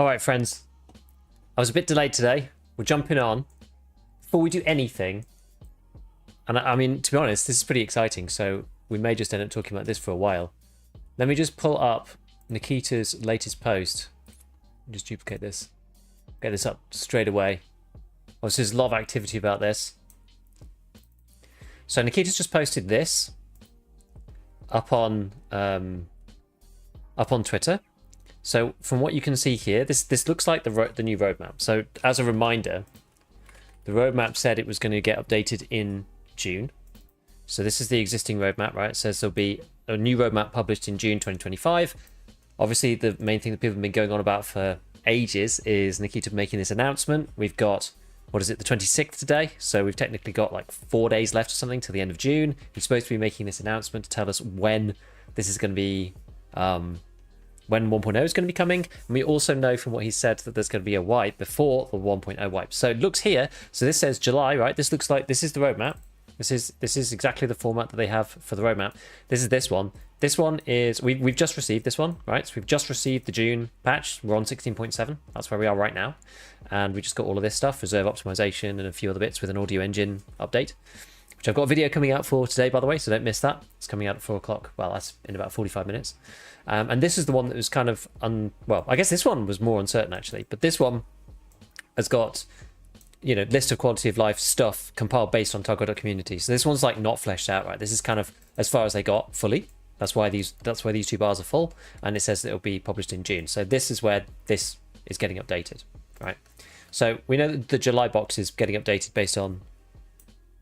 All right, friends. I was a bit delayed today. We're jumping on. Before we do anything, and I mean, to be honest, this is pretty exciting, so we may just end up talking about this for a while. Let me just pull up Nikita's latest post. Just duplicate this. Get this up straight away. Obviously, there's a lot of activity about this. So Nikita's just posted this up on Twitter. So from what you can see here, this looks like the new roadmap. So as a reminder, the roadmap said it was going to get updated in June. So this is the existing roadmap, right? It says there'll be a new roadmap published in June 2025. Obviously, the main thing that people have been going on about for ages is Nikita making this announcement. We've got, what is it, the 26th today? So we've technically got like 4 days left or something till the end of June. He's supposed to be making this announcement to tell us when this is going to be, when 1.0 is going to be coming. And we also know from what he said that there's going to be a wipe before the 1.0 wipe. So it looks here, so this says July, right? This looks like this is the roadmap. This is exactly the format that they have for the roadmap. This is this one. This one is, we've just received this one, right? So we've just received the June patch. We're on 16.7. That's where we are right now. And we just got all of this stuff, reserve optimization and a few other bits with an audio engine update, which I've got a video coming out for today, by the way, so don't miss that. It's coming out at 4 o'clock. Well, that's in about 45 minutes. And this is the one that was kind of, well, I guess this one was more uncertain, actually. But this one has got, you know, list of quality of life stuff compiled based on Tarkov.community. So this one's like not fleshed out, right? This is kind of as far as they got fully. That's why these two bars are full. And it says that it'll be published in June. So this is where this is getting updated, right? So we know that the July box is getting updated based on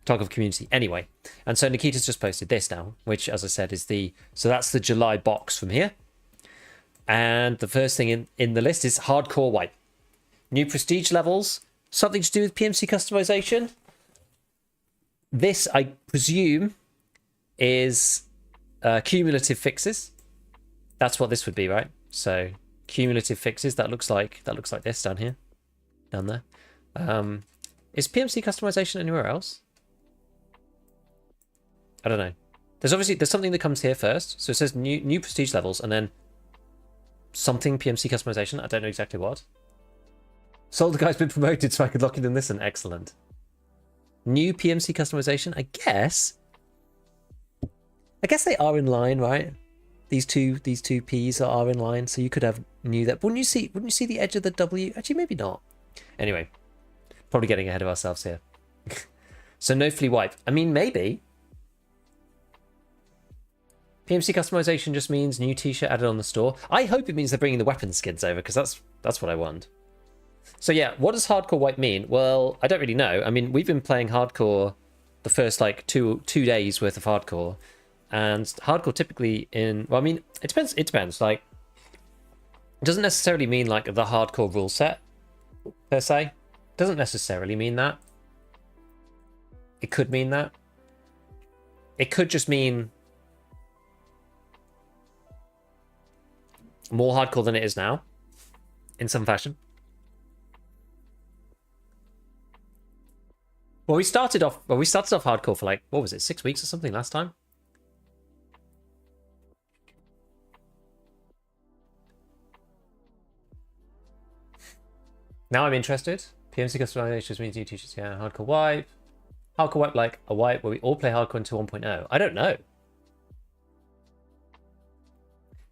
Tarkov community anyway. And so Nikita's just posted this now, which, as I said, is so that's the July box from here. And the first thing in the list is hardcore wipe. New prestige levels, something to do with PMC customization. This, I presume, is cumulative fixes. That's what this would be, right? So cumulative fixes, that looks like this down here, down there. Is PMC customization anywhere else? I don't know. There's something that comes here first. So it says new prestige levels and then something PMC customization. I don't know exactly what. Soldier guy's been promoted so I could lock it in this and excellent. New PMC customization, I guess they are in line, right? These two P's are in line, so you could have new that. But wouldn't you see the edge of the W? Actually, maybe not. Anyway, probably getting ahead of ourselves here. So no flea wipe. I mean, maybe. PMC customization just means new t-shirt added on the store. I hope it means they're bringing the weapon skins over, because that's what I want. So yeah, what does hardcore wipe mean? Well, I don't really know. I mean, we've been playing hardcore the first like two days worth of hardcore, and hardcore typically well, I mean, it depends. Like, it doesn't necessarily mean like the hardcore rule set per se. It doesn't necessarily mean that. It could mean that. It could just mean more hardcore than it is now, in some fashion. Well, we started off hardcore for like, what was it, 6 weeks or something last time? Now I'm interested. PMC customization means new t-shirts, yeah. Hardcore wipe. Hardcore wipe, like a wipe where we all play hardcore until 1.0. I don't know.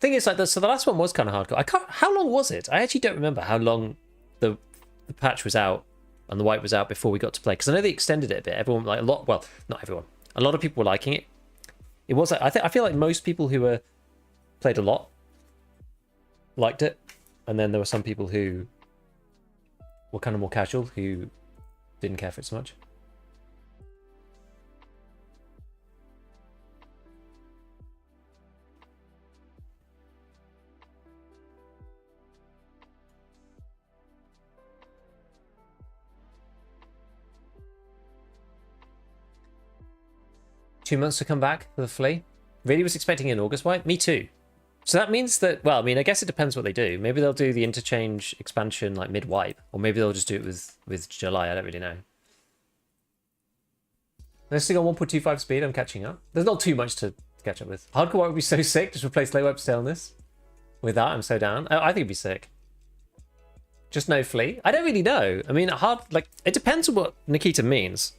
Thing is, like, so the last one was kind of hardcore. How long was it? I actually don't remember how long the patch was out and the wipe was out before we got to play. Because I know they extended it a bit. Everyone, like, well, not everyone. A lot of people were liking it. It was, like, I feel like most people who played a lot liked it. And then there were some people who were kind of more casual, who didn't care for it so much. Two months to come back for the flea. Really was expecting an August wipe. Me too. So that means that, well, I mean, I guess it depends what they do. Maybe they'll do the interchange expansion like mid-wipe, or maybe they'll just do it with July. I don't really know. They're still on 1.25 speed. I'm catching up. There's not too much to catch up with. Hardcore wipe would be so sick. Just replace late wipe to stay on this. With that, I'm so down. I think it'd be sick. Just no flea? I don't really know. I mean, it depends on what Nikita means.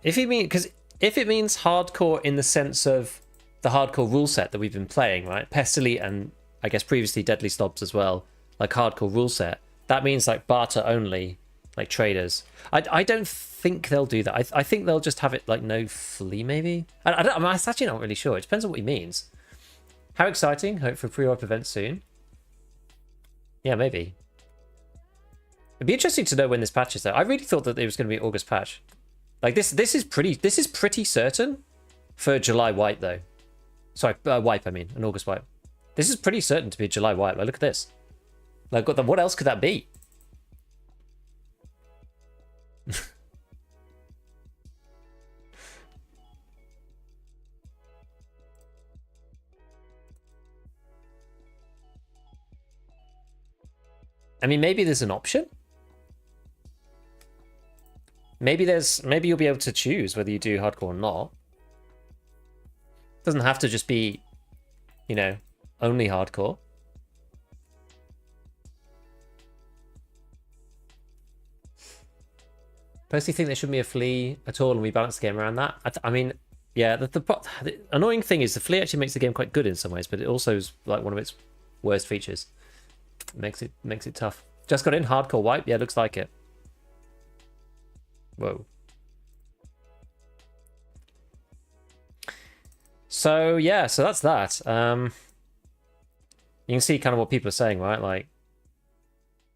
If it means hardcore in the sense of the hardcore rule set that we've been playing, right? Pestily and I guess previously Deadly Slobs as well, like hardcore rule set. That means like barter only, like traders. I don't think they'll do that. I think they'll just have it like no flea maybe. I'm actually not really sure. It depends on what he means. How exciting! Hope for a pre-op event soon. Yeah, maybe. It'd be interesting to know when this patch is though. I really thought that it was going to be an August patch. Like this is pretty certain for July wipe though. Sorry, wipe I mean, an August wipe. This is pretty certain to be a July wipe. Like look at this. Like what else could that be? I mean, maybe there's an option. Maybe you'll be able to choose whether you do hardcore or not. Doesn't have to just be, you know, only hardcore. Personally think there shouldn't be a flea at all and we balance the game around that. I mean, yeah, the annoying thing is the flea actually makes the game quite good in some ways, but it also is like one of its worst features. Makes it tough. Just got in hardcore wipe. Yeah, looks like it. Whoa. So yeah, so that's that. You can see kind of what people are saying, right? Like,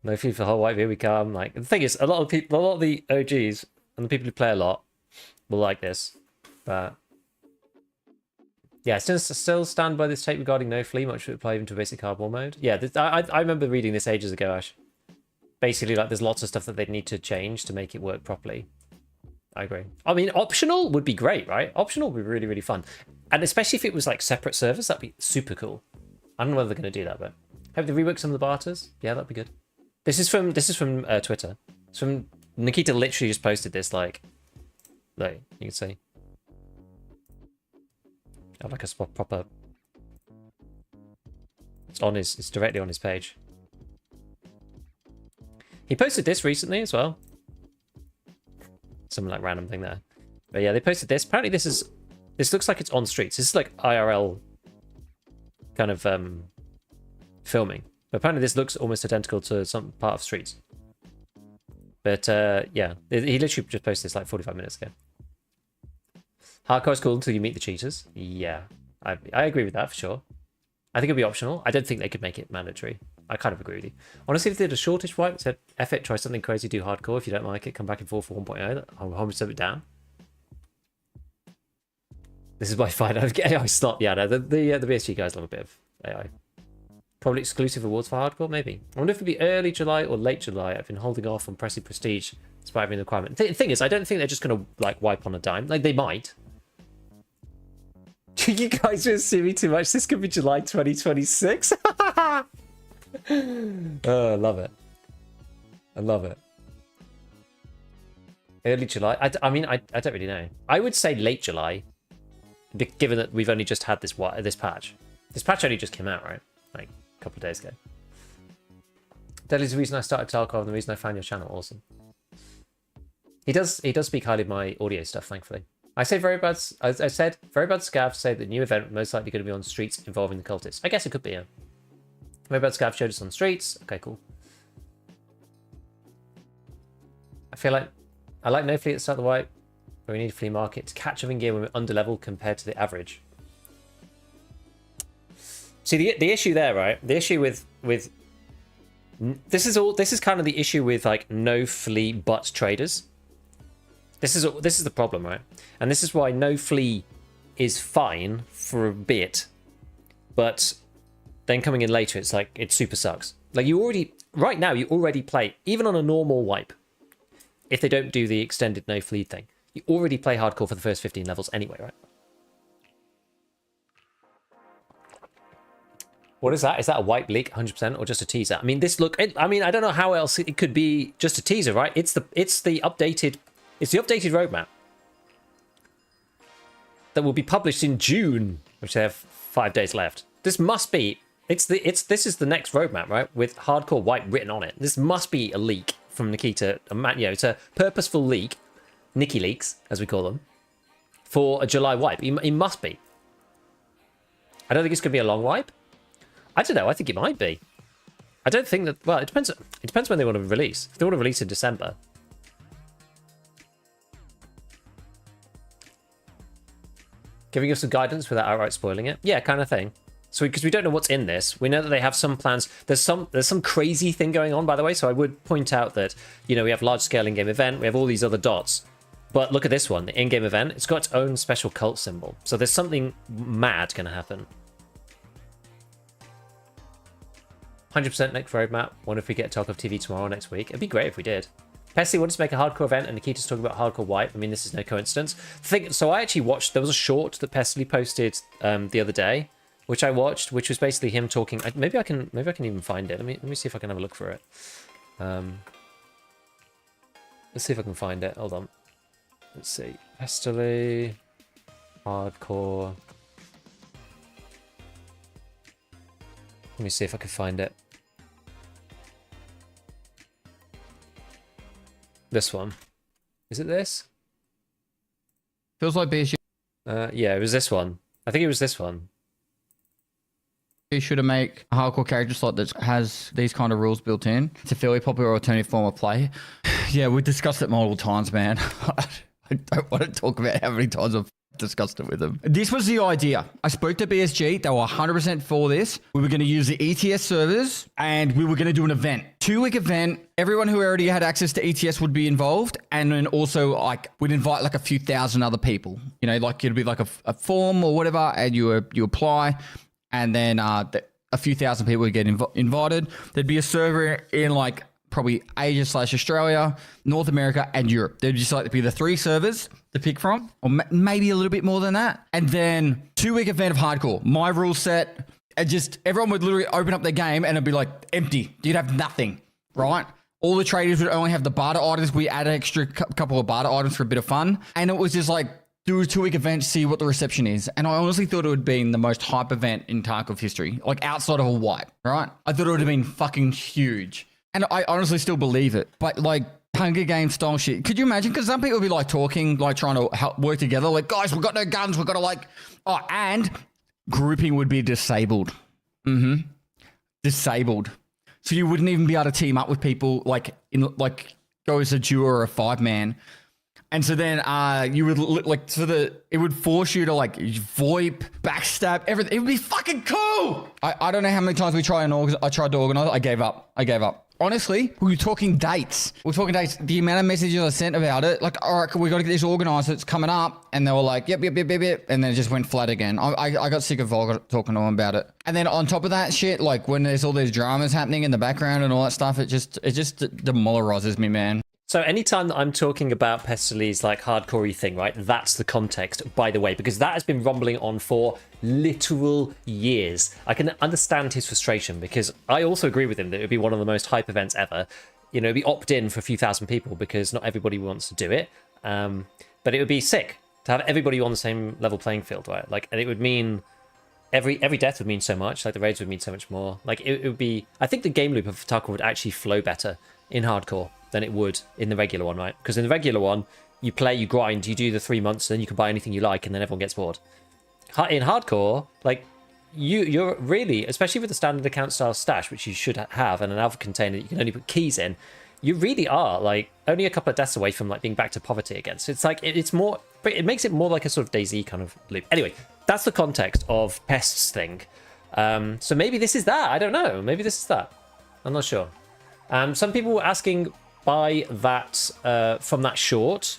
no fee for the whole wipe. Here we come. Like the thing is, a lot of the OGs and the people who play a lot will like this, but yeah, still stand by this take regarding no flea. Much should apply even to basic hardball mode. Yeah, I remember reading this ages ago, Ash. Basically, like, there's lots of stuff that they'd need to change to make it work properly. I agree. I mean, optional would be great, right? Optional would be really, really fun. And especially if it was, like, separate servers, that'd be super cool. I don't know whether they're going to do that, but... Hope they rework some of the barters. Yeah, that'd be good. This is from Twitter. It's from... Nikita literally just posted this, like... Like, you can see. I have, like, a proper... It's directly on his page. He posted this recently as well. Some like random thing there. But yeah, they posted this. Apparently this looks like it's on streets. This is like IRL kind of filming. But apparently this looks almost identical to some part of streets. But yeah, he literally just posted this like 45 minutes ago. Hardcore is cool until you meet the cheaters. Yeah, I agree with that for sure. I think it'd be optional. I don't think they could make it mandatory. I kind of agree with you. Honestly, if they did a shortish wipe, said, F it, try something crazy, do hardcore. If you don't like it, come back and forth for 1.0. I'll 100% it down. This is my fight. AI slot. Yeah, no, the BSG guys love a bit of AI. Probably exclusive awards for hardcore, maybe. I wonder if it'd be early July or late July. I've been holding off on pressing prestige despite having the requirement. The thing is, I don't think they're just going to like wipe on a dime. Like, they might. You guys are assuming too much. This could be July 2026. Oh, I love it. I love it. Early July. I mean, I don't really know. I would say late July, given that we've only just had this patch. This patch only just came out, right? Like a couple of days ago. Deadly's the reason I started Tarkov and the reason I found your channel. Awesome. He does speak highly of my audio stuff, thankfully. I said very bad Scav say that new event most likely going to be on streets involving the cultists. I guess it could be, yeah. Very bad Scav showed us on streets. Okay, cool. I feel like I like no fleet at the start of the wipe, but we need a flea market to catch up in gear when we're under level compared to the average. See the issue there, right? The issue with this is kind of the issue with like no flea but traders. This is the problem, right? And this is why no flea is fine for a bit, but then coming in later, it's like it super sucks. Like right now you already play even on a normal wipe. If they don't do the extended no flea thing, you already play hardcore for the first 15 levels anyway, right? What is that? Is that a wipe leak 100% or just a teaser? I mean, I don't know how else it could be just a teaser, right? It's the updated roadmap that will be published in June, which they have 5 days left. This must be This is the next roadmap, right? With hardcore white written on it. This must be a leak from Nikita. It's a purposeful leak, Nikki leaks as we call them, for a July wipe. It must be. I don't think it's going to be a long wipe. I don't know. I think it might be. I don't think that. Well, it depends. It depends when they want to release. If they want to release in December. Giving us some guidance without outright spoiling it. Yeah, kind of thing. So because we don't know what's in this, we know that they have some plans. There's some crazy thing going on, by the way. So I would point out that, you know, we have large scale in-game event. We have all these other dots. But look at this one, the in-game event. It's got its own special cult symbol. So there's something mad going to happen. 100% next roadmap. Wonder if we get Tarkov TV tomorrow or next week. It'd be great if we did. Pestily wanted to make a hardcore event, and Nikita's talking about hardcore wipe. I mean, this is no coincidence. So I actually watched. There was a short that Pestily posted the other day, which I watched, which was basically him talking. Maybe I can even find it. Let me see if I can have a look for it. Let's see if I can find it. Hold on. Let's see. Pestily hardcore. Let me see if I can find it. This one. Is it this? Feels like BSG. Yeah, it was this one. I think it was this one. You should have make a hardcore character slot that has these kind of rules built in. It's a fairly popular alternative form of play. Yeah, we discussed it multiple times, man. I don't want to talk about how many times I've discussed it with them. This was the idea. I spoke to BSG. They were 100% for this. We were going to use the ETS servers and we were going to do an event. 2-week event. Everyone who already had access to ETS would be involved. And then also like we'd invite like a few thousand other people. You know, like it'd be like a form or whatever and you apply and then a few thousand people would get invited. There'd be a server in like probably Asia/Australia, North America, and Europe. There'd just like to be the 3 servers to pick from, or maybe a little bit more than that. And then 2-week event of hardcore. My rule set, and just everyone would literally open up their game and it'd be like empty. You'd have nothing, right? All the traders would only have the barter items. We added extra couple of barter items for a bit of fun. And it was just like, do a 2-week event, see what the reception is. And I honestly thought it would have been the most hype event in Tarkov history, like outside of a wipe, right? I thought it would have been fucking huge. And I honestly still believe it. But like Hunger Games style shit. Could you imagine? Because some people would be like talking, like trying to help work together. Like, guys, we've got no guns. We've got to like, oh, and grouping would be disabled. Disabled. So you wouldn't even be able to team up with people like go as a duo or a 5-man. And so then you would it would force you to like VoIP, backstab, everything. It would be fucking cool. I don't know how many times I tried to organize it. I gave up. Honestly, we were talking dates. The amount of messages I sent about it, like, all right, we got to get this organized. It's coming up. And they were like, yep. And then it just went flat again. I got sick of talking to them about it. And then on top of that shit, like when there's all these dramas happening in the background and all that stuff, it just demoralizes me, man. So anytime that I'm talking about Pestyly's like hardcore-y thing, right, that's the context, by the way, because that has been rumbling on for literal years. I can understand his frustration because I also agree with him that it would be one of the most hype events ever. You know, it'd be opt-in for a few thousand people because not everybody wants to do it. But it would be sick to have everybody on the same level playing field, right? Like, and it would mean every death would mean so much. Like the raids would mean so much more. Like it would be. I think the game loop of Tarkov would actually flow better in hardcore than it would in the regular one, right? Because in the regular one, you play, you grind, you do the 3 months, and then you can buy anything you like, and then everyone gets bored. In hardcore, like, you're really, especially with the standard account style stash, which you should have, and an alpha container that you can only put keys in, you really are, like, only a couple of deaths away from, like, being back to poverty again. So it's like, it's more, but it makes it more like a sort of DayZ kind of loop. Anyway, that's the context of Pest's thing. So maybe this is that. I don't know. Maybe this is that. I'm not sure. Some people were asking by that from that short,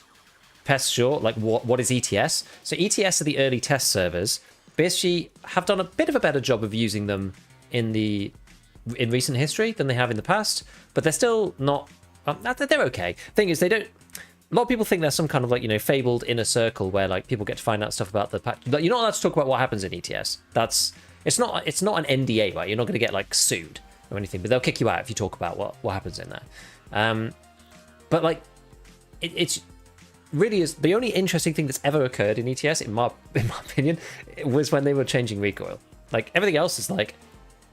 Pest short, like what is ETS? So ETS are the early test servers. BSG have done a bit of a better job of using them in in recent history than they have in the past, but they're still not. They're okay. Thing is, they don't. A lot of people think there's some kind of like, you know, fabled inner circle where like people get to find out stuff about the patch. You're not allowed to talk about what happens in ETS. It's not an NDA, right? You're not going to get like sued or anything, but they'll kick you out if you talk about what happens in there. But like, it's really is the only interesting thing that's ever occurred in ETS, in my opinion, was when they were changing recoil. Like everything else is like,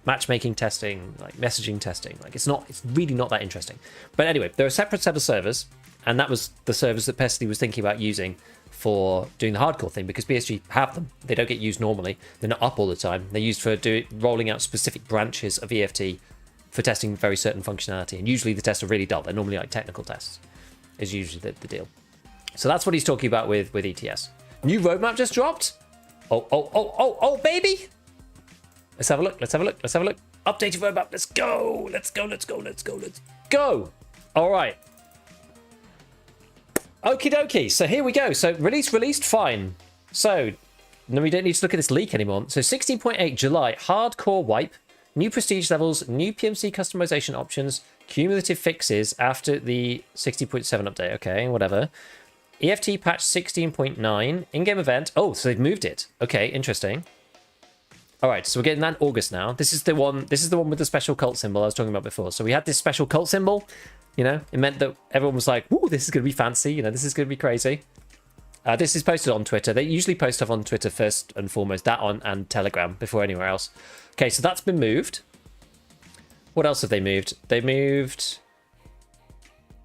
matchmaking testing, like messaging testing. Like it's really not that interesting. But anyway, there are a separate set of servers, and that was the servers that Pestily was thinking about using for doing the hardcore thing, because BSG have them. They don't get used normally. They're not up all the time. They're used for rolling out specific branches of EFT for testing very certain functionality. And usually the tests are really dull. They're normally like technical tests is usually the deal. So that's what he's talking about with ETS. New roadmap just dropped. Oh, baby. Let's have a look. Updated roadmap. Let's go. All right. Okie dokie. So here we go. So released, fine. So no, we don't need to look at this leak anymore. So 16.8 July, hardcore wipe, new prestige levels, new PMC customization options, cumulative fixes after the 60.7 update. Okay, whatever. EFT patch 16.9, in-game event. Oh, so they've moved it. Okay, interesting. All right, so we're getting that in August now. This is the one with the special cult symbol I was talking about before. So we had this special cult symbol. You know, it meant that everyone was like, "Ooh, this is going to be fancy. You know, this is going to be crazy." This is posted on Twitter. They usually post stuff on Twitter first and foremost, that on and Telegram before anywhere else. Okay, so that's been moved. What else have they moved?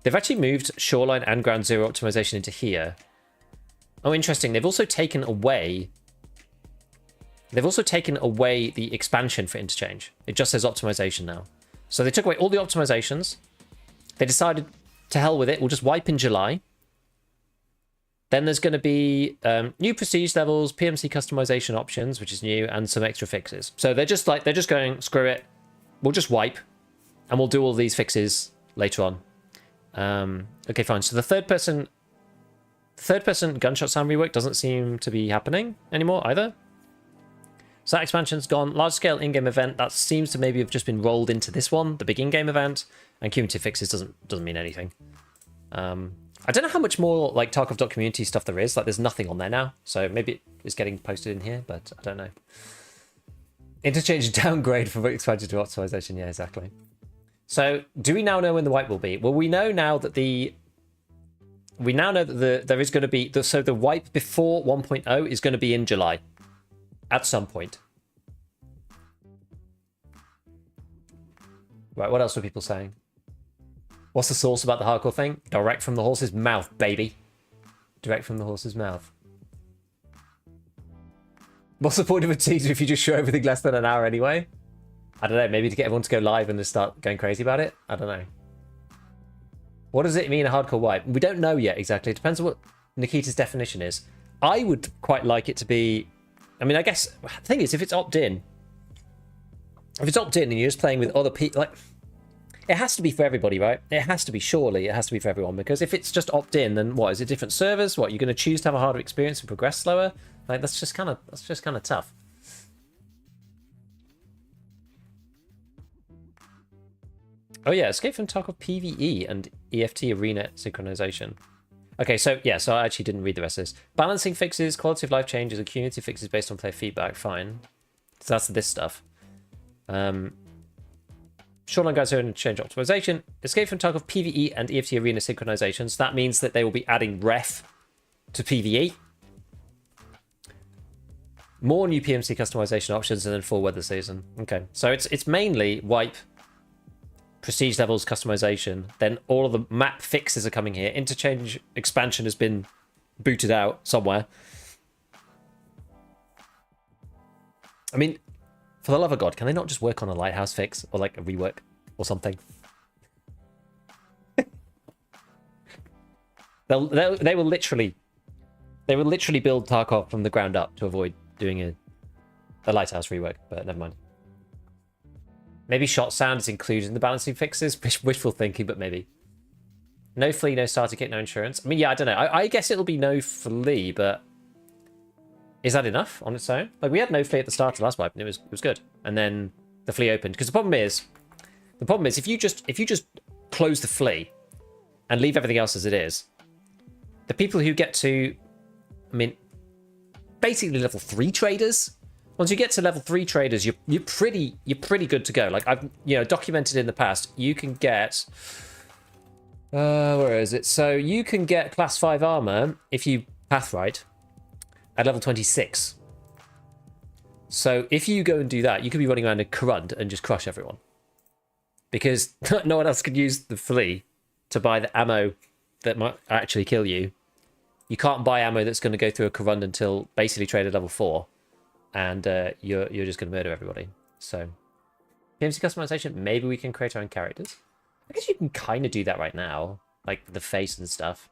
They've actually moved Shoreline and Ground Zero optimization into here. Oh, interesting. They've also taken away the expansion for interchange. It just says optimization now. So they took away all the optimizations. They decided to hell with it. We'll just wipe in July. Then there's going to be new prestige levels, PMC customization options, which is new, and some extra fixes. So they're just going, screw it. We'll just wipe, and we'll do all these fixes later on. Okay, fine. So the third person gunshot sound rework doesn't seem to be happening anymore either. So that expansion's gone. Large scale in-game event, that seems to maybe have just been rolled into this one, the big in-game event. And cumulative fixes doesn't mean anything. I don't know how much more like Tarkov community stuff there is. Like there's nothing on there now. So maybe it is getting posted in here, but I don't know. Interchange downgrade from expansion to optimization. Yeah, exactly. So do we now know when the wipe will be? Well, we know now that there is going to be the wipe before 1.0 is going to be in July at some point. Right, what else were people saying? What's the source about the hardcore thing? Direct from the horse's mouth, baby. Direct from the horse's mouth. What's the point of a teaser if you just show everything less than an hour anyway? I don't know, maybe to get everyone to go live and just start going crazy about it? I don't know. What does it mean, a hardcore wipe? We don't know yet exactly. It depends on what Nikita's definition is. I would quite like it to be... I mean, I guess the thing is, if it's opt-in and you're just playing with other people... like, it has to be for everybody, right? It has to be, surely. It has to be for everyone. Because if it's just opt-in, then what? Is it different servers? What, you're going to choose to have a harder experience and progress slower? Like, that's just kind of tough. Oh yeah, escape from Tarkov PvE and EFT arena synchronization. Okay, so yeah, so I actually didn't read the rest of this. Balancing fixes, quality of life changes, and cumulative fixes based on player feedback. Fine. So that's this stuff. Shoreline guys are in change optimization. Escape from Tarkov PvE and EFT arena synchronizations. That means that they will be adding ref to PvE. More new PMC customization options, and then full weather season. Okay, so it's mainly wipe, prestige levels, customization. Then all of the map fixes are coming here. Interchange expansion has been booted out somewhere. I mean, for the love of God, can they not just work on a lighthouse fix or like a rework or something? They will literally build Tarkov from the ground up to avoid doing a lighthouse rework, but never mind. Maybe shot sound is included in the balancing fixes. Wishful thinking, but maybe. No flea, no starter kit, no insurance. I mean, yeah, I don't know. I guess it'll be no flea, but is that enough on its own? Like, we had no flea at the start of the last wipe, and it was good. And then the flea opened. Because the problem is if you just close the flea and leave everything else as it is, the people who get to, I mean, basically level 3 traders. Once you get to level 3 traders, you're pretty good to go. Like, I've documented in the past, you can get where is it? So you can get class 5 armor if you path right at level 26. So if you go and do that, you could be running around in Corund and just crush everyone. Because no one else could use the flea to buy the ammo that might actually kill you. You can't buy ammo that's going to go through a Corund until basically traded level 4. And you're just going to murder everybody. So, PMC customization, maybe we can create our own characters. I guess you can kind of do that right now. Like the face and stuff.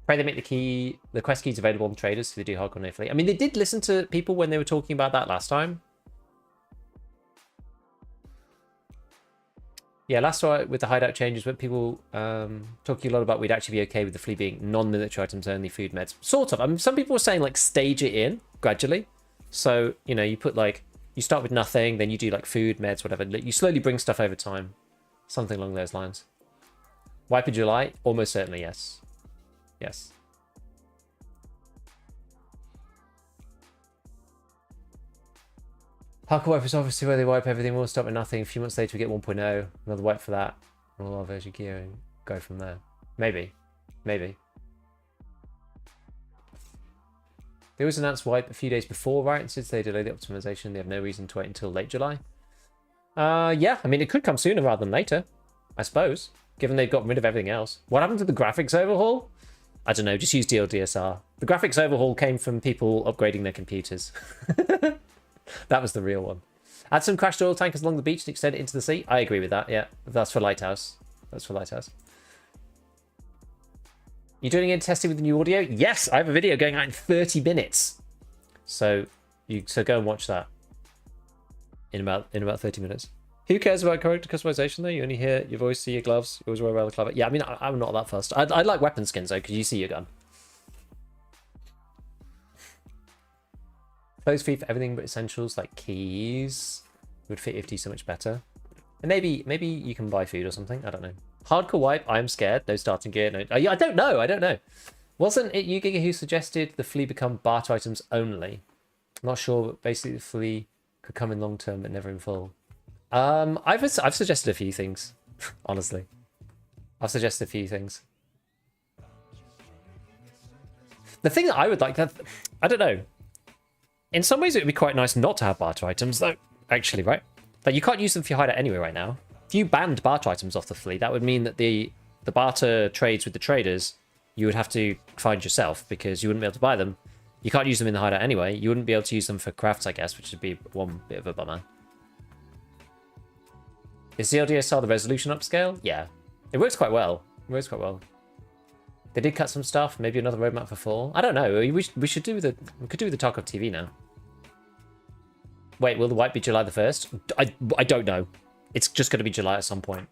Pray they make the quest keys available on traders so they do hardcore no flea. I mean, they did listen to people when they were talking about that last time. Yeah, last time with the hideout changes, when people talking a lot about we'd actually be okay with the flea being non-military items only, food, meds. Sort of. I mean, some people were saying like stage it in gradually. So, you know, you put like, you start with nothing, then you do like food, meds, whatever. You slowly bring stuff over time. Something along those lines. Wipe in July? Almost certainly, yes. Yes. Hardcore wipe is obviously where they wipe everything. We'll start with nothing. A few months later, we get 1.0. Another wipe for that. All our version gear and go from there. Maybe. Maybe. They always announce wipe a few days before, right? And since they delay the optimization, they have no reason to wait until late July. Yeah, I mean, it could come sooner rather than later, I suppose, given they've gotten rid of everything else. What happened to the graphics overhaul? I don't know, just use DLDSR. The graphics overhaul came from people upgrading their computers. That was the real one. Add some crashed oil tankers along the beach and extend it into the sea. I agree with that, yeah. That's for Lighthouse. That's for Lighthouse. You doing any testing with the new audio? Yes, I have a video going out in 30 minutes. So go and watch that in about 30 minutes. Who cares about character customization though? You only hear your voice, see your gloves, you always wear around the club. Yeah, I mean, I'm not that fussed. I like weapon skins though, because you see your gun. Clothes free for everything but essentials like keys. Would fit EFT so much better. And maybe you can buy food or something. I don't know. Hardcore wipe. I am scared. No starting gear. No. I don't know. I don't know. Wasn't it you, Giga, who suggested the flea become barter items only? I'm not sure, but basically the flea could come in long term but never in full. I've suggested a few things. Honestly, I've suggested a few things. The thing that I would like that I don't know. In some ways, it would be quite nice not to have barter items, though. Actually, right? Like, you can't use them for your hideout anyway right now. If you banned barter items off the fleet, that would mean that the barter trades with the traders, you would have to find yourself, because you wouldn't be able to buy them. You can't use them in the hideout anyway. You wouldn't be able to use them for crafts, I guess, which would be one bit of a bummer. Is the LDSR the resolution upscale? Yeah. It works quite well. It works quite well. They did cut some stuff. Maybe another roadmap for fall. I don't know. We should do the Tarkov TV now. Wait, will the wipe be July the 1st? I don't know. It's just going to be July at some point.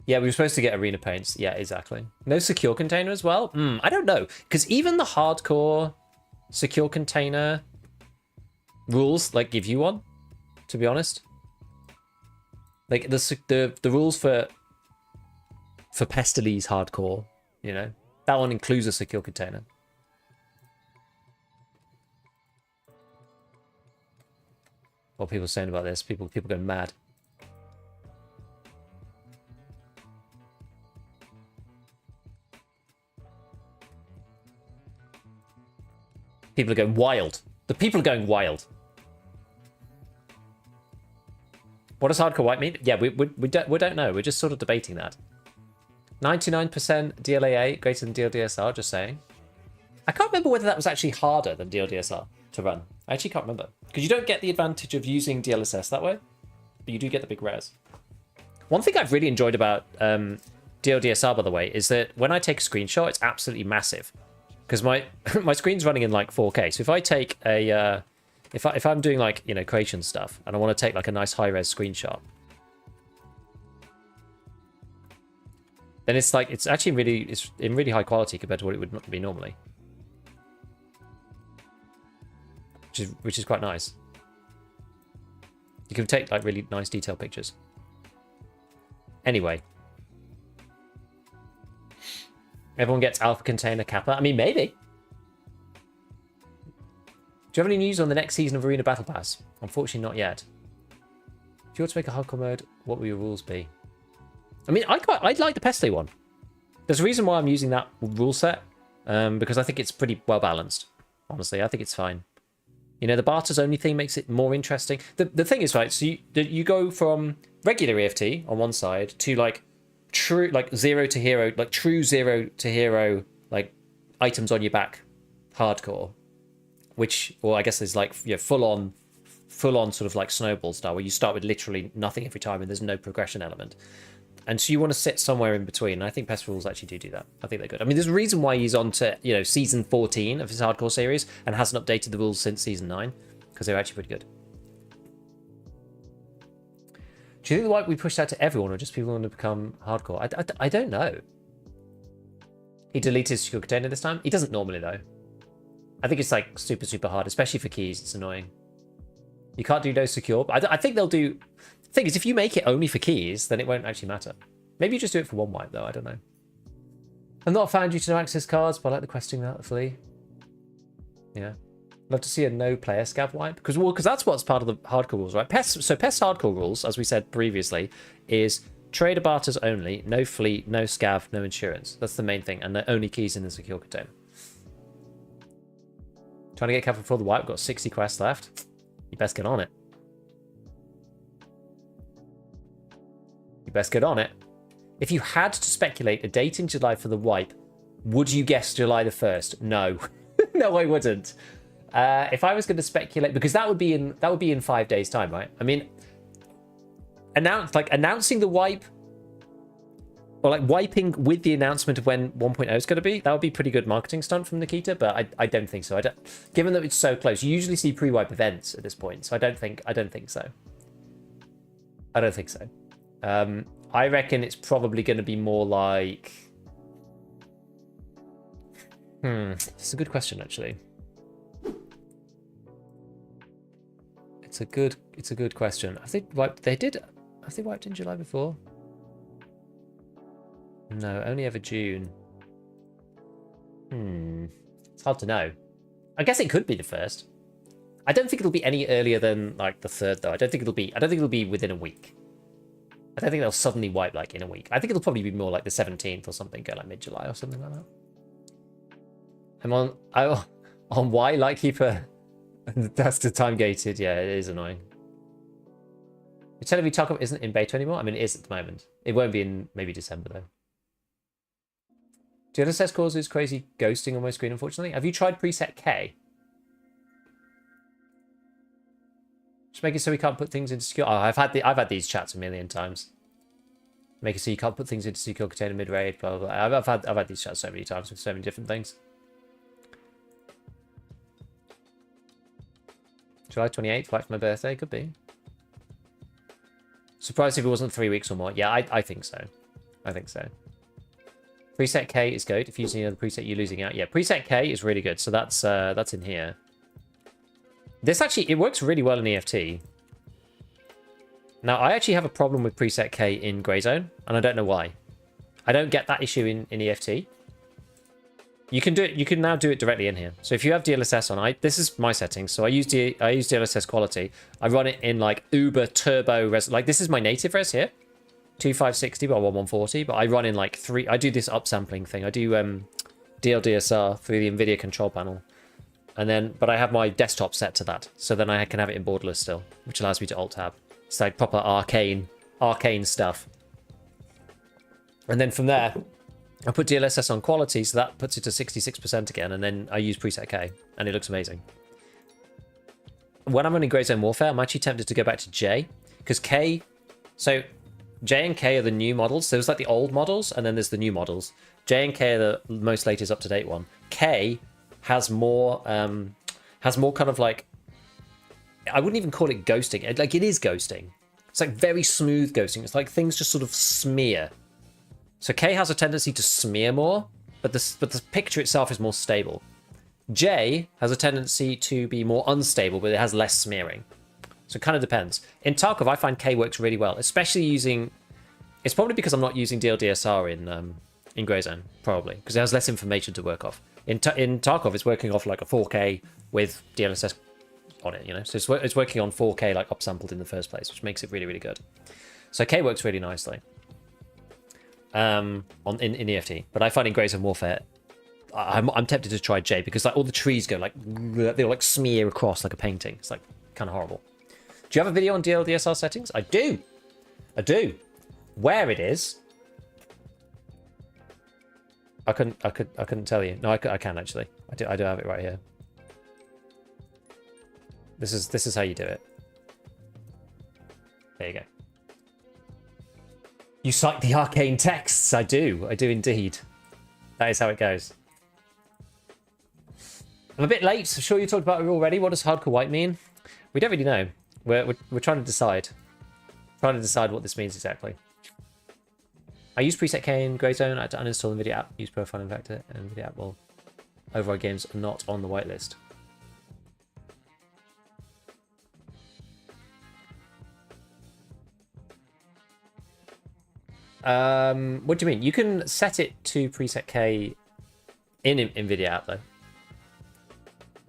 Yeah, we were supposed to get arena paints. Yeah, exactly. No secure container as well? I don't know. Because even the hardcore secure container rules, like, give you one, to be honest. Like, the rules for Pestyly's hardcore, you know, that one includes a secure container. What are people saying about this? People going mad. People are going wild. The people are going wild. What does hardcore white mean? Yeah, we don't know. We're just sort of debating that. 99% DLAA greater than DLDSR, just saying. I can't remember whether that was actually harder than DLDSR to run. I actually can't remember. Because you don't get the advantage of using DLSS that way, but you do get the big res. One thing I've really enjoyed about DLDSR, by the way, is that when I take a screenshot, it's absolutely massive. Because my my screen's running in like 4K. So if I take a if I'm doing like, you know, creation stuff and I want to take like a nice high res screenshot, then it's like it's actually it's in really high quality compared to what it would be normally, which is quite nice. You can take like really nice detailed pictures. Anyway. Everyone gets alpha container kappa. I mean, maybe. Do you have any news on the next season of Arena Battle Pass? Unfortunately, not yet. If you were to make a hardcore mode, what will your rules be? I mean, I'd like the Pestily one. There's a reason why I'm using that rule set, because I think it's pretty well balanced honestly. I think it's fine. You know, the barters only thing makes it more interesting. The thing is, right, so you go from regular EFT on one side to like true, like zero to hero, like true zero to hero, like items on your back hardcore, which, or I guess there's like, you know, full on sort of like snowball style where you start with literally nothing every time and there's no progression element. And so you want to sit somewhere in between. And I think Pest rules actually do that. I think they're good. I mean, there's a reason why he's on to, you know, season 14 of his hardcore series and hasn't updated the rules since season 9, because they're actually pretty good. Do you think the wipe we pushed out to everyone or just people who want to become hardcore? I don't know. He deleted his secure container this time. He doesn't normally, though. I think it's like super, super hard, especially for keys. It's annoying. You can't do no secure. But I think they'll do... The thing is, if you make it only for keys, then it won't actually matter. Maybe you just do it for one wipe, though. I don't know. I'm not a fan due to no access cards, but I like the questing that Flea. Yeah. Love to see a no player scav wipe. Because that's what's part of the hardcore rules, right? Pest hardcore rules, as we said previously, is trader barters only, no fleet, no scav, no insurance. That's the main thing. And the only keys in the secure container. Trying to get capital for the wipe. We've got 60 quests left. You best get on it. Best get on it. If you had to speculate a date in July for the wipe, would you guess July the 1st? No. No, I wouldn't. If I was going to speculate, because that would be in 5 days' time, right? I mean, announcing the wipe, or like wiping with the announcement of when 1.0 is going to be, that would be a pretty good marketing stunt from Nikita, but I don't think so. Given that it's so close, you usually see pre-wipe events at this point, so I don't think so. I don't think so. I reckon it's probably going to be more like... It's a good question, actually. It's a good question. Have they wiped in July before? No, only ever June. It's hard to know. I guess it could be the 1st. I don't think it'll be any earlier than like the 3rd, though. I don't think it'll be within a week. I don't think they'll suddenly wipe like in a week. I think it'll probably be more like the 17th or something, go like mid-July or something like that. I'm on Y Lightkeeper. That's the time gated. Yeah, it is annoying. You're telling me Tarkov isn't in beta anymore? I mean, it is at the moment. It won't be in maybe December though. DLSS causes crazy ghosting on my screen, unfortunately. Have you tried preset K? Just make it so we can't put things into secure. Oh, I've had these chats a million times. Make it so you can't put things into secure container mid raid. Blah blah blah. I've had these chats so many times with so many different things. July 28th, right for my birthday, could be. Surprised if it wasn't 3 weeks or more. Yeah, I think so. I think so. Preset K is good. If you're using another preset, you're losing out. Yeah, preset K is really good. So that's in here. This actually, it works really well in EFT. Now, I actually have a problem with preset K in Grey Zone, and I don't know why. I don't get that issue in EFT. You can do it. You can now do it directly in here. So if you have DLSS on, this is my settings. So I use DLSS quality. I run it in like uber turbo res. Like this is my native res here, 2560 by 1140. But I run in like 3. I do this upsampling thing. I do DLDSR through the NVIDIA control panel. And then, but I have my desktop set to that. So then I can have it in borderless still, which allows me to alt-tab. It's like proper arcane stuff. And then from there, I put DLSS on quality, so that puts it to 66% again. And then I use preset K, and it looks amazing. When I'm running Grey Zone Warfare, I'm actually tempted to go back to J, because K... So J and K are the new models. There's like the old models, and then there's the new models. J and K are the most latest up-to-date one. K has more kind of like, I wouldn't even call it ghosting. Like it is ghosting. It's like very smooth ghosting. It's like things just sort of smear. So K has a tendency to smear more, but the picture itself is more stable. J has a tendency to be more unstable, but it has less smearing. So it kind of depends. In Tarkov, I find K works really well, especially using... It's probably because I'm not using DLDSR in Grey Zone, probably, because it has less information to work off. In Tarkov, it's working off like a 4K with DLSS on it, you know? So it's working on 4K like upsampled in the first place, which makes it really, really good. So K works really nicely in EFT. But I find in Grey Zone Warfare, I'm tempted to try J because like all the trees go like they'll like smear across like a painting. It's like kind of horrible. Do you have a video on DLDSR settings? I do. Where it is, I couldn't tell you. No, I can actually. I do have it right here. This is how you do it. There you go. You cite the arcane texts. I do indeed. That is how it goes. I'm a bit late. I'm sure you talked about it already. What does hardcore white mean? We don't really know. We're trying to decide. Trying to decide what this means exactly. I use preset K in Greyzone. I had to uninstall the NVIDIA app. Use Profile Infector, and NVIDIA app will override games not on the whitelist. What do you mean? You can set it to preset K in NVIDIA app though,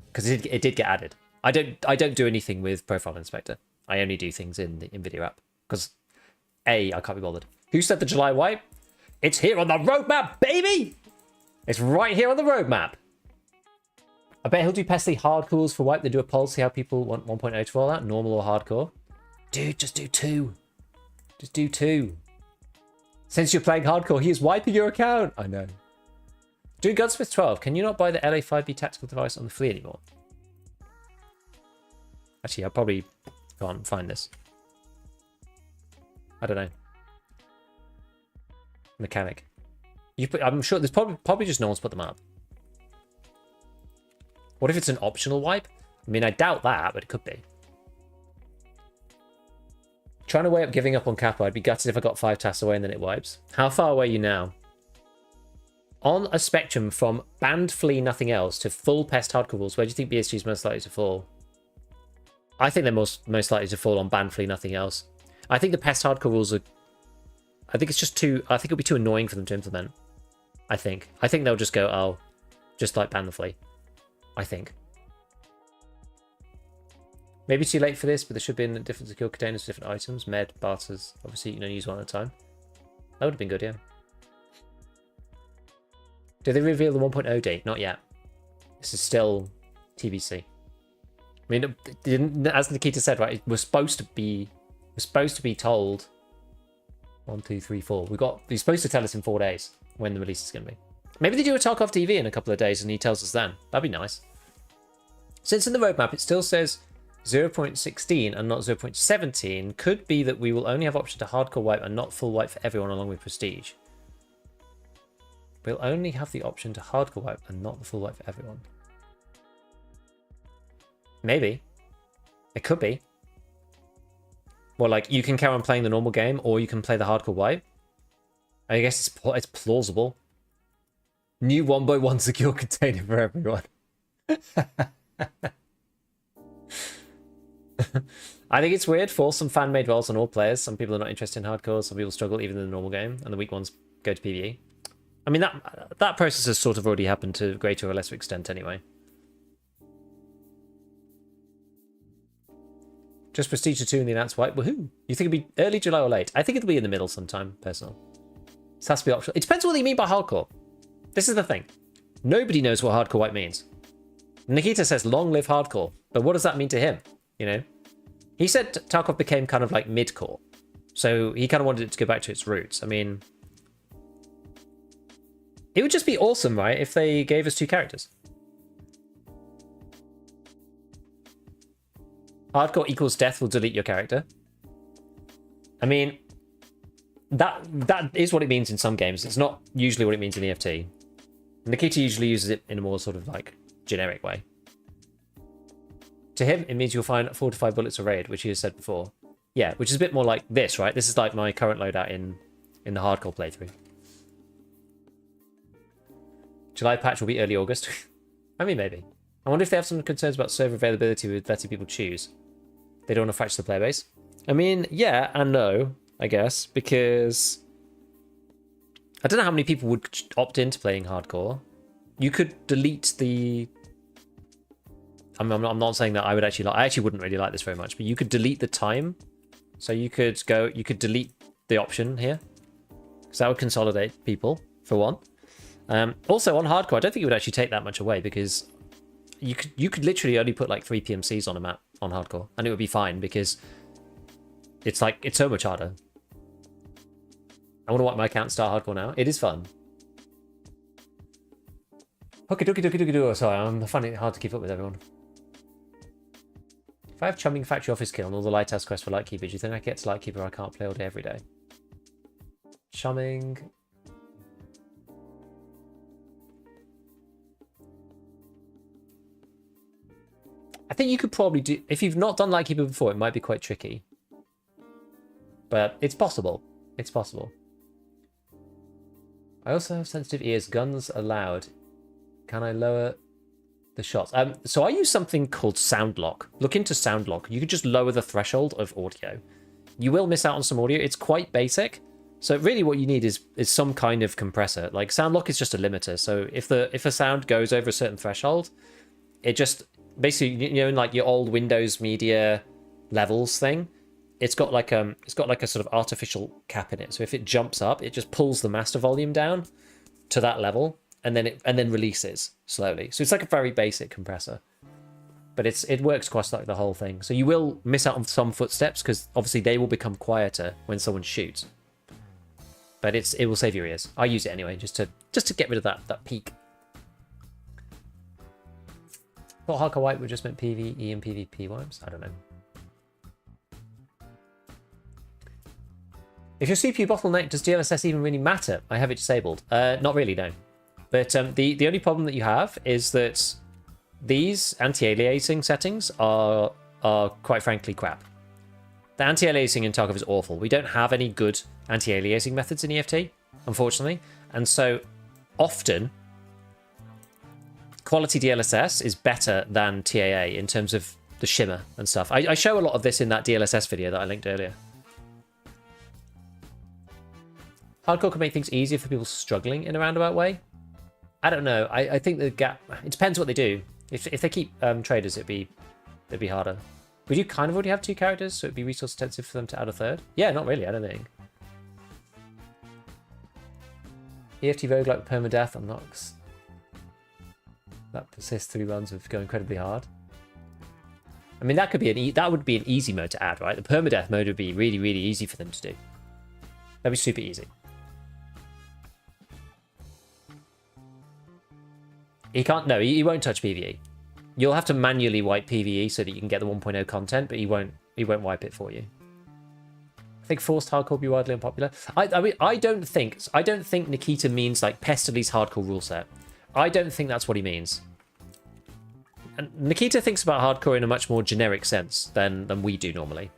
because it did get added. I don't do anything with Profile Inspector. I only do things in the NVIDIA app because I can't be bothered. Who said the July wipe? It's here on the roadmap, baby! It's right here on the roadmap. I bet he'll do Pestily hardcores for wipe. They do a poll, see how people want 1.0 to roll out, normal or hardcore. Dude, just do 2. Just do 2. Since you're playing hardcore, he is wiping your account. I know. Doing Gunsmith 12, can you not buy the LA5B tactical device on the flea anymore? Actually, I probably can't find this. I don't know. Mechanic. I'm sure there's probably just no one's put them up. What if it's an optional wipe? I mean, I doubt that, but it could be. Trying to weigh up giving up on Kappa. I'd be gutted if I got 5 tasks away and then it wipes. How far away are you now? On a spectrum from banned flea nothing else to full pest hardcore rules, where do you think BSG is most likely to fall? I think they're most likely to fall on banned flea nothing else. I think the pest hardcore rules are... I think it's just too... I think it'll be too annoying for them to implement. I think they'll just go, oh, just like ban the flea. I think. Maybe too late for this, but there should be different secure containers for different items. Med, barters. Obviously, you can only use one at a time. That would have been good, yeah. Did they reveal the 1.0 date? Not yet. This is still TBC. I mean, as Nikita said, right, we're supposed to be told 1, 2, 3, 4. He's supposed to tell us in 4 days when the release is going to be. Maybe they do a Tarkov TV in a couple of days and he tells us then. That'd be nice. Since in the roadmap it still says 0.16 and not 0.17, could be that we will only have option to hardcore wipe and not full wipe for everyone along with prestige. We'll only have the option to hardcore wipe and not the full wipe for everyone. Maybe. It could be. Well, like, you can carry on playing the normal game, or you can play the hardcore wipe. I guess it's plausible. New 1x1 secure container for everyone. I think it's weird. Force some fan-made roles on all players. Some people are not interested in hardcore. Some people struggle even in the normal game, and the weak ones go to PvE. I mean, that process has sort of already happened to a greater or lesser extent anyway. Just Prestige to 2 in the announced wipe. Woohoo! You think it'd be early July or late? I think it'll be in the middle sometime, personal. This has to be optional. It depends what they mean by hardcore. This is the thing. Nobody knows what hardcore wipe means. Nikita says long live hardcore, but what does that mean to him? You know? He said Tarkov became kind of like mid-core. So he kind of wanted it to go back to its roots. I mean, it would just be awesome, right, if they gave us 2 characters. Hardcore equals death will delete your character. I mean, that is what it means in some games. It's not usually what it means in EFT. Nikita usually uses it in a more sort of like generic way. To him, it means you'll find 4 to 5 bullets a raid, which he has said before. Yeah, which is a bit more like this, right? This is like my current loadout in the hardcore playthrough. July patch will be early August. I mean, maybe. I wonder if they have some concerns about server availability with letting people choose. They don't want to fracture the player base. I mean, yeah and no, I guess, because I don't know how many people would opt into playing hardcore. You could delete the... I'm not saying that I would actually like... I actually wouldn't really like this very much, but you could delete the time. So you could delete the option here. Because that would consolidate people, for one. Also on hardcore, I don't think it would actually take that much away because you could literally only put like 3 PMCs on a map on hardcore and it would be fine because it's so much harder. I want to watch my account start hardcore now. It is fun. Okay, dokie. Sorry, I'm finding it hard to keep up with everyone. If I have chumming factory office kill and all the lighthouse quest for Lightkeeper, do you think I get to Lightkeeper or I can't play all day every day? Chumming. I think you could probably do... If you've not done Lightkeeper before, it might be quite tricky. But it's possible. It's possible. I also have sensitive ears. Guns are loud. Can I lower the shots? So I use something called sound lock. Look into sound lock. You can just lower the threshold of audio. You will miss out on some audio. It's quite basic. So really what you need is some kind of compressor. Like sound lock is just a limiter. So if a sound goes over a certain threshold, it just basically, you know, in like your old Windows Media levels thing, it's got like a sort of artificial cap in it. So if it jumps up, it just pulls the master volume down to that level and then releases slowly. So it's like a very basic compressor. But it works across like the whole thing. So you will miss out on some footsteps because obviously they will become quieter when someone shoots. But it will save your ears. I use it anyway, just to get rid of that peak. Thought Hardcore White would just meant PvE and PvP wipes. I don't know. If your CPU bottleneck, does DLSS even really matter? I have it disabled. Not really, no. But the only problem that you have is that these anti-aliasing settings are quite frankly crap. The anti-aliasing in Tarkov is awful. We don't have any good anti-aliasing methods in EFT, unfortunately. And so often, quality DLSS is better than TAA in terms of the shimmer and stuff. I show a lot of this in that DLSS video that I linked earlier. Hardcore can make things easier for people struggling in a roundabout way. I don't know. I think the gap... It depends what they do. If they keep traders, it'd be harder. Would you kind of already have 2 characters, so it'd be resource intensive for them to add a 3rd? Yeah, not really, I don't think. EFT roguelike permadeath unlocks. That persists 3 runs of go incredibly hard. I mean, that could be that would be an easy mode to add, right? The permadeath mode would be really, really easy for them to do. That'd be super easy. He won't touch PvE. You'll have to manually wipe PvE so that you can get the 1.0 content, but he won't wipe it for you. I think forced hardcore will be widely unpopular. I mean, I don't think Nikita means like Pestyly's hardcore rule set. I don't think that's what he means. And Nikita thinks about hardcore in a much more generic sense than we do normally.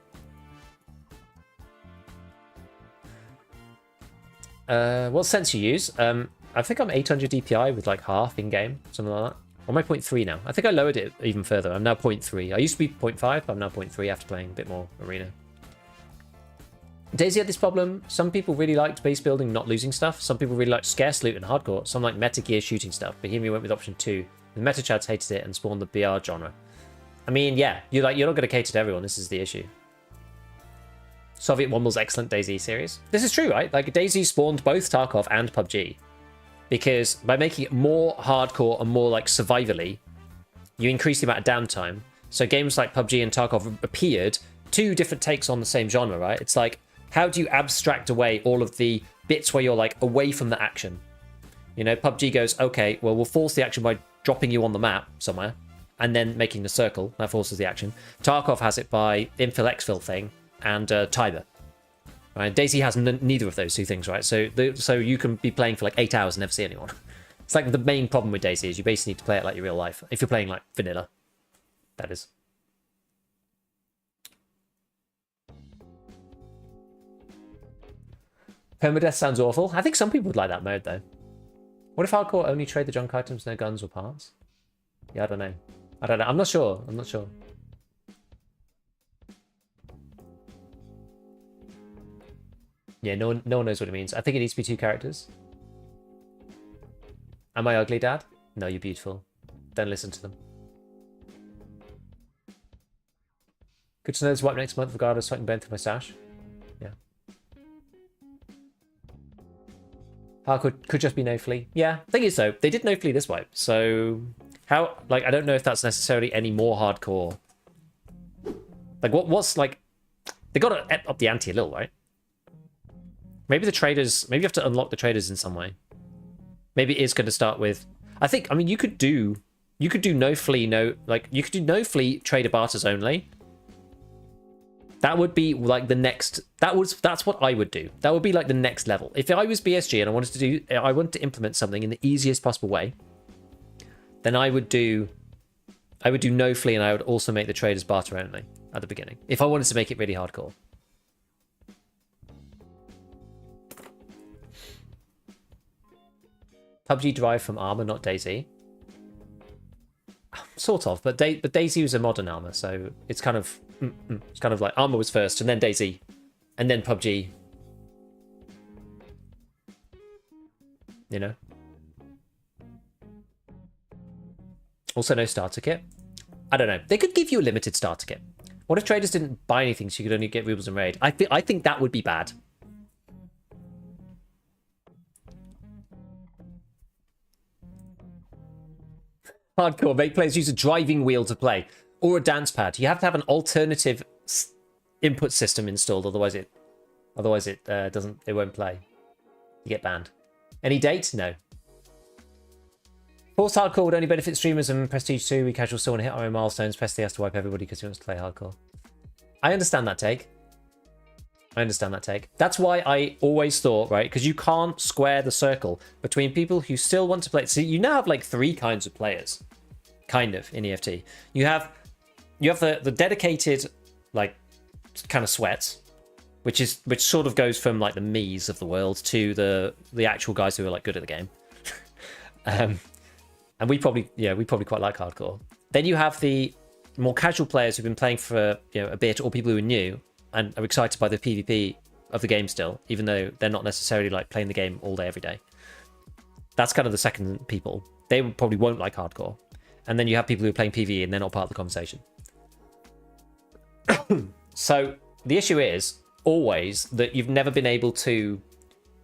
What sense you use? I think I'm 800 DPI with like half in game, something like that. Or am I 0.3 now? I think I lowered it even further. I'm now 0.3. I used to be 0.5, but I'm now 0.3 after playing a bit more Arena. DayZ had this problem. Some people really liked base building, not losing stuff. Some people really liked scarce loot and hardcore. Some like meta gear shooting stuff. Bohemia went with option 2. The meta chads hated it and spawned the BR genre. I mean, yeah, you're not going to cater to everyone. This is the issue. Soviet Wombles excellent DayZ series. This is true, right? Like DayZ spawned both Tarkov and PUBG. Because by making it more hardcore and more like survivally, you increase the amount of downtime. So games like PUBG and Tarkov appeared, 2 different takes on the same genre, right? It's like, how do you abstract away all of the bits where you're like away from the action? You know, PUBG goes, okay, well, we'll force the action by dropping you on the map somewhere and then making the circle. That forces the action. Tarkov has it by infill exfil thing and Tiber. Right? DayZ has neither of those 2 things, right? So you can be playing for like 8 hours and never see anyone. It's like the main problem with DayZ is you basically need to play it like your real life. If you're playing like vanilla, that is. Permadeath sounds awful. I think some people would like that mode though. What if hardcore only trade the junk items, no guns or parts? Yeah, I don't know. I'm not sure. Yeah, no one knows what it means. I think it needs to be 2 characters. Am I ugly, Dad? No, you're beautiful. Don't listen to them. Good to know there's wipe next month regardless so I can burn through my stash. Yeah. Hardcore could just be no flee. Yeah, thing is though, they did no flee this wipe, so how? Like, I don't know if that's necessarily any more hardcore. Like, what's like? They got to up the ante a little, right? Maybe the traders. Maybe you have to unlock the traders in some way. Maybe it is going to start with. I think. I mean, you could do no flee, you could do no flee trader barters only. That would be like the next. That's what I would do. That would be like the next level. If I was BSG and I wanted to implement something in the easiest possible way, then I would do no flee, and I would also make the traders barter only at the beginning. If I wanted to make it really hardcore. PUBG derived from armor, not Daisy. Sort of, but Daisy was a modern armor, so it's kind of like armor was first, and then Daisy, and then PUBG. You know. Also, no starter kit. I don't know. They could give you a limited starter kit. What if traders didn't buy anything, so you could only get rubles and raid? I think that would be bad. Hardcore, make players use a driving wheel to play or a dance pad. You have to have an alternative input system installed, otherwise it doesn't. It won't play. You get banned. Any date? No. Forced hardcore would only benefit streamers and Prestige 2. We casual still want to hit our own milestones. Pestily has to wipe everybody because he wants to play hardcore. I understand that take. That's why I always thought, right, because you can't square the circle between people who still want to play. So you now have like 3 kinds of players, kind of, in EFT. You have the dedicated, like, kind of sweats, which sort of goes from like the me's of the world to the actual guys who are like good at the game. And we probably quite like hardcore. Then you have the more casual players who've been playing for a bit, or people who are new and are excited by the PvP of the game still, even though they're not necessarily like playing the game all day every day. That's kind of the second people. They probably won't like hardcore. And then you have people who are playing PvE and they're not part of the conversation. So the issue is always that you've never been able to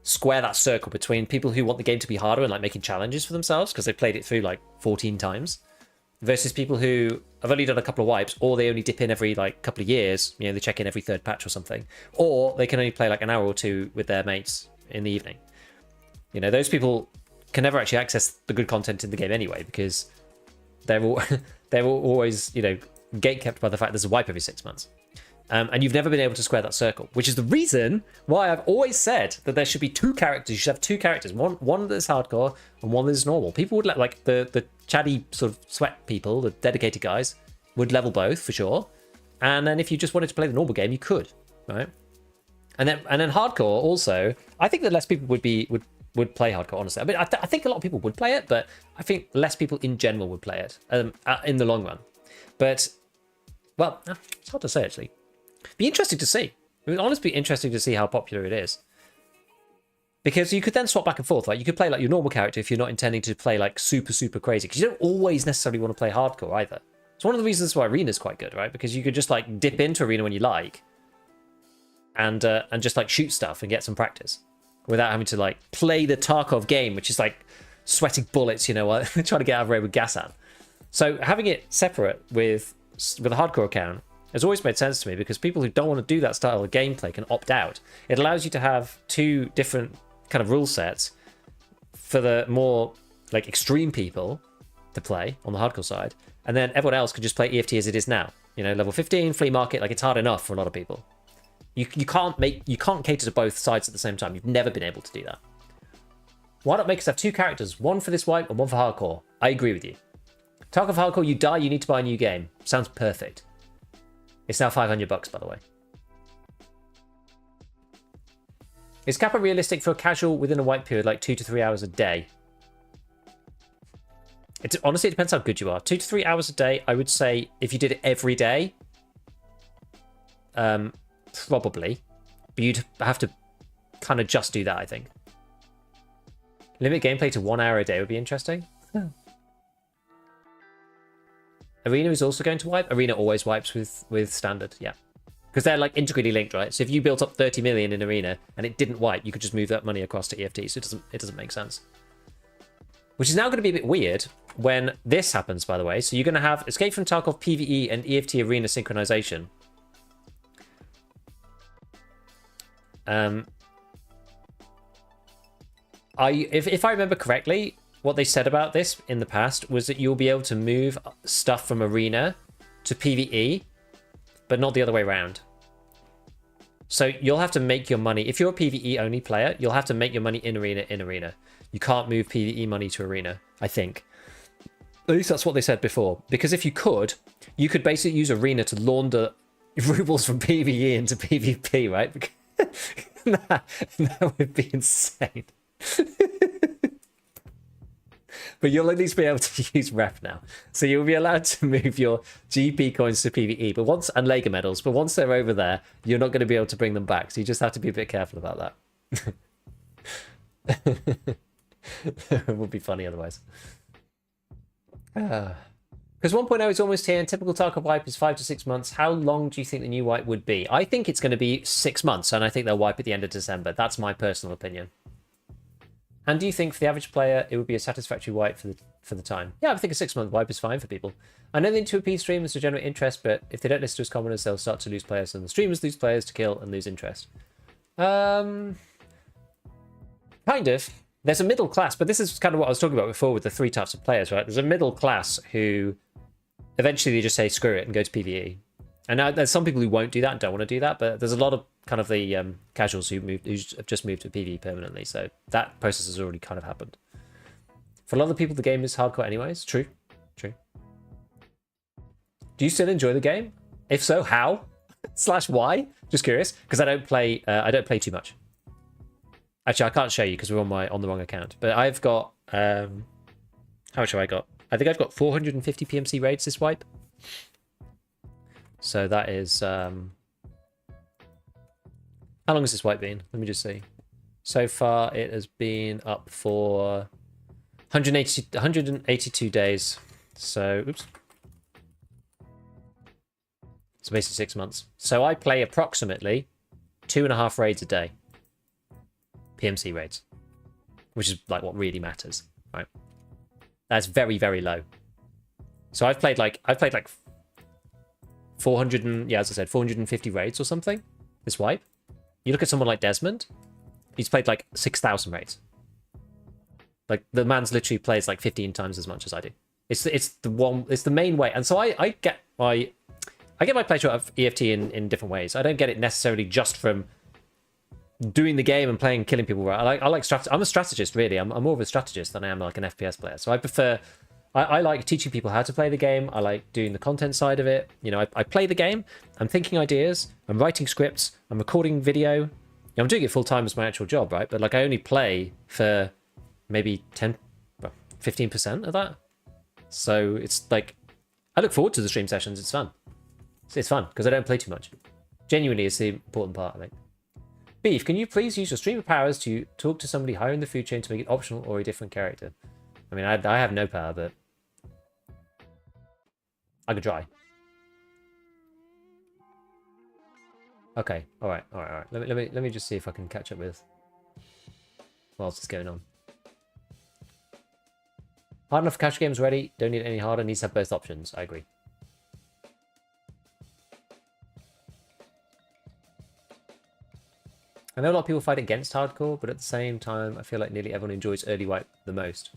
square that circle between people who want the game to be harder and like making challenges for themselves because they played it through like 14 times, versus people who have only done a couple of wipes, or they only dip in every like couple of years, they check in every third patch or something, or they can only play like an hour or two with their mates in the evening. Those people can never actually access the good content in the game anyway, because they're always gatekept by the fact there's a wipe every 6 months. And you've never been able to square that circle, which is the reason why I've always said that there should be 2 characters. You should have 2 characters, one that's hardcore and one that's normal. People would like the chatty sort of sweat people, the dedicated guys, would level both for sure. And then if you just wanted to play the normal game, you could, right? And then hardcore also. I think that less people would play hardcore. Honestly, I mean, I think a lot of people would play it, but I think less people in general would play it in the long run. But well, it's hard to say actually. Be interesting to see. It would honestly be interesting to see how popular it is. Because you could then swap back and forth. Like you could play like your normal character if you're not intending to play like super, super crazy. Because you don't always necessarily want to play hardcore either. It's one of the reasons why Arena's quite good, right? Because you could just like dip into Arena when you like. And just like shoot stuff and get some practice. Without having to like play the Tarkov game, which is like sweating bullets, while trying to get out of raid with gas on. So having it separate with a hardcore account has always made sense to me, because people who don't want to do that style of gameplay can opt out. It allows you to have 2 different kind of rule sets for the more like extreme people to play on the hardcore side, and then everyone else could just play EFT as it is now. Level 15 flea market, like it's hard enough for a lot of people. You can't cater to both sides at the same time. You've never been able to do that. Why not make us have 2 characters, one for this wipe and one for hardcore? I agree with you. Tarkov hardcore, you die, you need to buy a new game. Sounds perfect. It's now $500, by the way. Is Kappa realistic for a casual within a wipe period, like 2 to 3 hours a day? Honestly, it depends how good you are. 2 to 3 hours a day, I would say, if you did it every day, probably. But you'd have to kind of just do that, I think. Limit gameplay to 1 hour a day would be interesting. Yeah. Arena is also going to wipe. Arena always wipes with standard, yeah. Because they're like integrally linked, right? So if you built up 30 million in Arena and it didn't wipe, you could just move that money across to EFT. So it doesn't make sense. Which is now going to be a bit weird when this happens, by the way. So you're going to have Escape from Tarkov PvE and EFT Arena synchronization. If I remember correctly, what they said about this in the past was that you'll be able to move stuff from Arena to PvE, but not the other way around. So you'll have to make your money. If you're a PvE only player, you'll have to make your money in Arena. You can't move PvE money to Arena, I think. At least that's what they said before. Because if you could basically use Arena to launder rubles from PvE into PvP, right? That would be insane. But you'll at least be able to use rep now. So you'll be allowed to move your GP coins to PvE, and Lega medals. But once they're over there, you're not going to be able to bring them back. So you just have to be a bit careful about that. It would be funny otherwise. Because 1.0 is almost here, and typical Tarkov wipe is 5 to 6 months. How long do you think the new wipe would be? I think it's going to be 6 months, and I think they'll wipe at the end of December. That's my personal opinion. And do you think for the average player it would be a satisfactory wipe for the time? Yeah, I think a 6-month wipe is fine for people. I know they need to appease streamers to generate interest, but if they don't listen to us commoners, they'll start to lose players, and the streamers lose players to kill and lose interest. Kind of. There's a middle class, but this is kind of what I was talking about before with the 3 types of players, right? There's a middle class who eventually they just say screw it and go to PvE. And now there's some people who won't do that and don't want to do that, but there's a lot of kind of the casuals who have just moved to PvE permanently. So that process has already kind of happened. For a lot of people, the game is hardcore anyways. True. Do you still enjoy the game? If so, how? / why? Just curious, because I don't play too much. Actually, I can't show you because we're on the wrong account. But I've got how much have I got? I think I've got 450 PMC raids this wipe. So that is how long has this wipe been? Let me just see. So far, it has been up for 182 days. So oops. So basically 6 months. So I play approximately 2.5 raids a day. PMC raids, which is like what really matters, right? That's very, very low. So I've played like 400 and yeah, as I said, 450 raids or something this wipe. You look at someone like Desmond, he's played like 6,000 raids. Like the man's literally plays like 15 times as much as I do. It's the main way, and so I get my pleasure out of EFT in different ways. I don't get it necessarily just from doing the game and playing and killing people. Right? I like I'm a strategist, really. I'm more of a strategist than I am like an FPS player. So I prefer. I like teaching people how to play the game. I like doing the content side of it. You know, I play the game. I'm thinking ideas. I'm writing scripts. I'm recording video. You know, I'm doing it full time as my actual job, right? But like I only play for maybe 15% of that. So it's like I look forward to the stream sessions. It's fun. It's fun because I don't play too much. Genuinely, it's the important part, I think. Beef, can you please use your streamer powers to talk to somebody higher in the food chain to make it optional or a different character? I mean, I have no power, but I could try. Okay, all right. Let me just see if I can catch up with what else is going on. Hard enough for casual games ready. Don't need it any harder. Needs to have both options. I agree. I know a lot of people fight against hardcore, but at the same time, I feel like nearly everyone enjoys early wipe the most.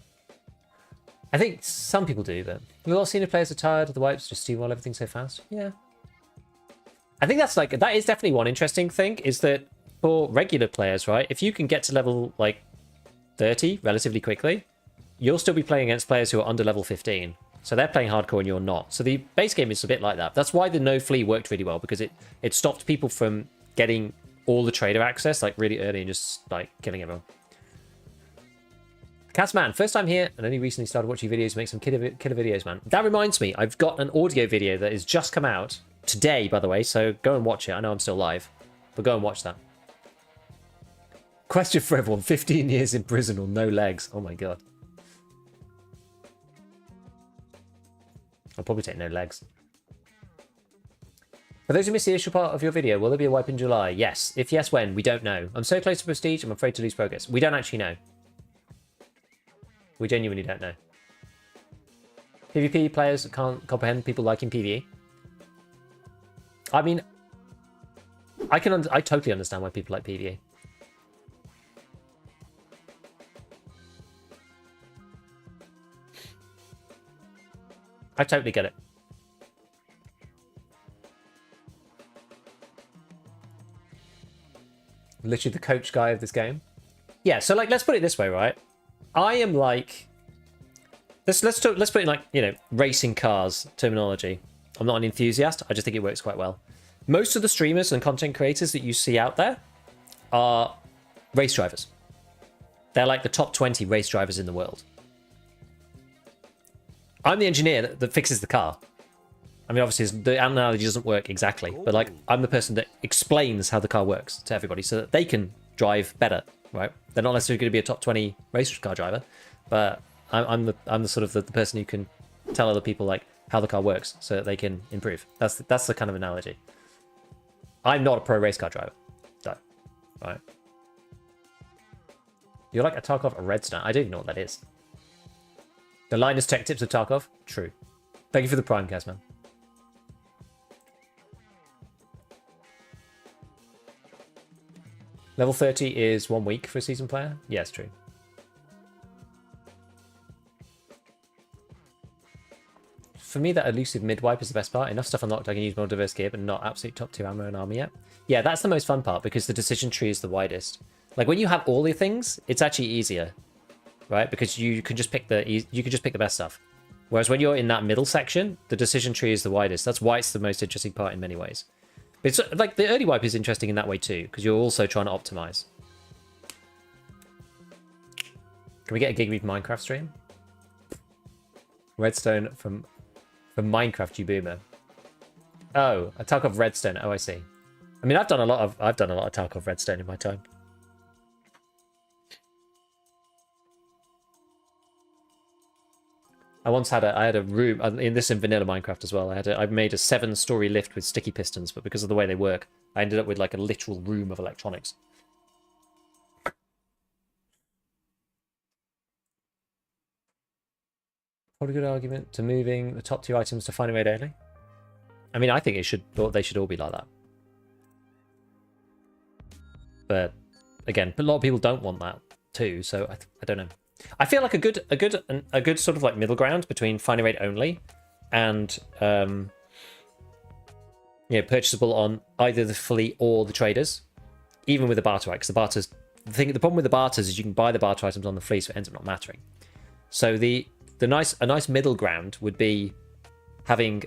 I think some people do, but a lot of senior players are tired of the wipes, just steamroll everything so fast. Yeah. I think that is definitely one interesting thing, is that for regular players, right, if you can get to level like 30 relatively quickly, you'll still be playing against players who are under level 15. So they're playing hardcore and you're not. So the base game is a bit like that. That's why the no flee worked really well, because it stopped people from getting all the trader access like really early and just like killing everyone. Cats man, first time here and only recently started watching videos, make some killer videos, man. That reminds me, I've got an audio video that has just come out today, by the way, so go and watch it. I know I'm still live, but go and watch that. Question for everyone, 15 years in prison or no legs? Oh my god. I'll probably take no legs. For those who missed the initial part of your video, will there be a wipe in July? Yes. If yes, when? We don't know. I'm so close to Prestige, I'm afraid to lose progress. We don't actually know. We genuinely don't know. PvP players can't comprehend people liking PvE. I mean, I totally understand why people like PvE. I totally get it. Literally the coach guy of this game. Yeah, so like, let's put it this way, right? I am like, let's put it in like, you know, racing cars terminology. I'm not an enthusiast. I just think it works quite well. Most of the streamers and content creators that you see out there are race drivers. They're like the top 20 race drivers in the world. I'm the engineer that fixes the car. I mean, obviously, the analogy doesn't work exactly, but like, I'm the person that explains how the car works to everybody so that they can drive better, right? They're not necessarily going to be a top 20 race car driver, but I'm the sort of the person who can tell other people like how the car works so that they can improve. That's the kind of analogy. I'm not a pro race car driver, so, right? You're like a Tarkov a Redstone. I don't even know what that is. The Linus Tech Tips of Tarkov? True. Thank you for the Prime cast, man. Level 30 is 1 week for a season player? Yes, true. For me, that elusive mid-wipe is the best part. Enough stuff unlocked, I can use more diverse gear, but not absolute top tier ammo and armor yet. Yeah, that's the most fun part, because the decision tree is the widest. Like, when you have all the things, it's actually easier, right? Because you can just pick the best stuff. Whereas when you're in that middle section, the decision tree is the widest. That's why it's the most interesting part in many ways. But it's like the early wipe is interesting in that way too, because you're also trying to optimize. Can we get a Gigmeet Minecraft stream? Redstone from Minecraft, you boomer. Oh, a Tarkov Redstone. Oh, I see. I mean, I've done a lot of Tarkov Redstone in my time. I once had a room in vanilla Minecraft as well. I made a 7-story lift with sticky pistons, but because of the way they work, I ended up with like a literal room of electronics. Probably a good argument to moving the top 2 items to finding raid only. I mean, I think they should all be like that. But again, a lot of people don't want that too, so I don't know. I feel like a good sort of like middle ground between finding raid only and purchasable on either the fleet or the traders, even with the barter, right? Because the barters, the problem with the barters is you can buy the barter items on the fleet, so it ends up not mattering. So a nice middle ground would be having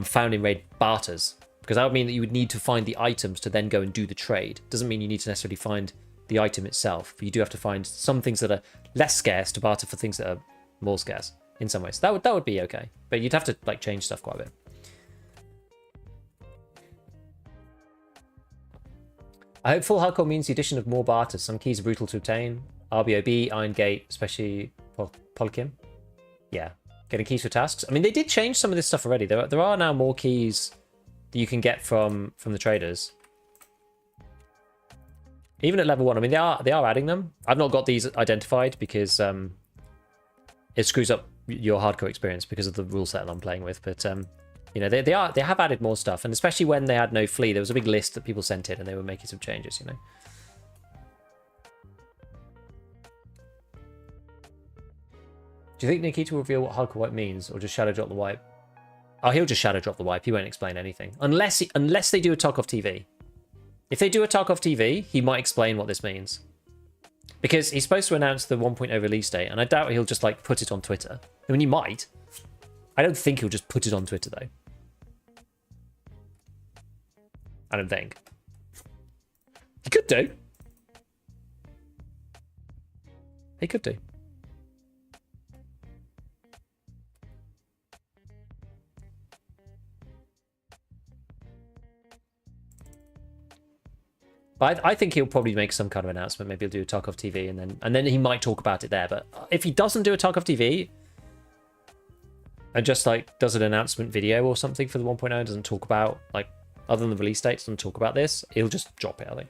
found in raid barters, because that would mean that you would need to find the items to then go and do the trade. Doesn't mean you need to necessarily find the item itself, but you do have to find some things that are less scarce to barter for things that are more scarce in some ways. That would be okay, but you'd have to like change stuff quite a bit. I hope full hardcore means the addition of more barters. Some keys are brutal to obtain. RBOB, Iron Gate, especially Polykim. Yeah, getting keys for tasks. I mean, they did change some of this stuff already. There are now more keys that you can get from the traders. Even at level 1, I mean, they are adding them. I've not got these identified because it screws up your hardcore experience because of the rule set that I'm playing with. But you know, they have added more stuff, and especially when they had no flea, there was a big list that people sent in, and they were making some changes. You know. Do you think Nikita will reveal what hardcore wipe means, or just shadow drop the wipe? Oh, he'll just shadow drop the wipe. He won't explain anything unless they do a Tarkov TV. If they do a Tarkov TV, he might explain what this means. Because he's supposed to announce the 1.0 release date, and I doubt he'll just like put it on Twitter. I mean, he might. I don't think he'll just put it on Twitter though. I don't think. He could do. He could do. But I think he'll probably make some kind of announcement. Maybe he'll do a Tarkov TV, and then he might talk about it there. But if he doesn't do a Tarkov TV and just like does an announcement video or something for the 1.0 and doesn't talk about like other than the release date, doesn't talk about this, he'll just drop it, I think.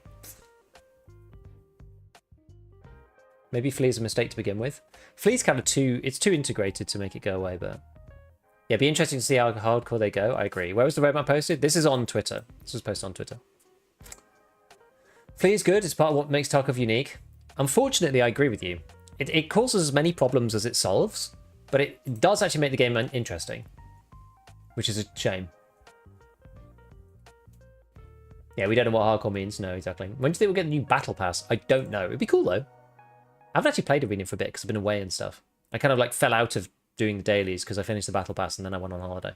Maybe Flea is a mistake to begin with. Flea's kind of too integrated to make it go away, but yeah, it'd be interesting to see how hardcore they go. I agree. Where was the roadmap posted? This is on Twitter. This was posted on Twitter. Flea is good. It's part of what makes Tarkov unique. Unfortunately, I agree with you. It causes as many problems as it solves, but it does actually make the game interesting, which is a shame. Yeah, we don't know what hardcore means. No, exactly. When do you think we'll get the new battle pass? I don't know. It'd be cool, though. I haven't actually played Arena for a bit because I've been away and stuff. I kind of like fell out of doing the dailies because I finished the battle pass and then I went on holiday.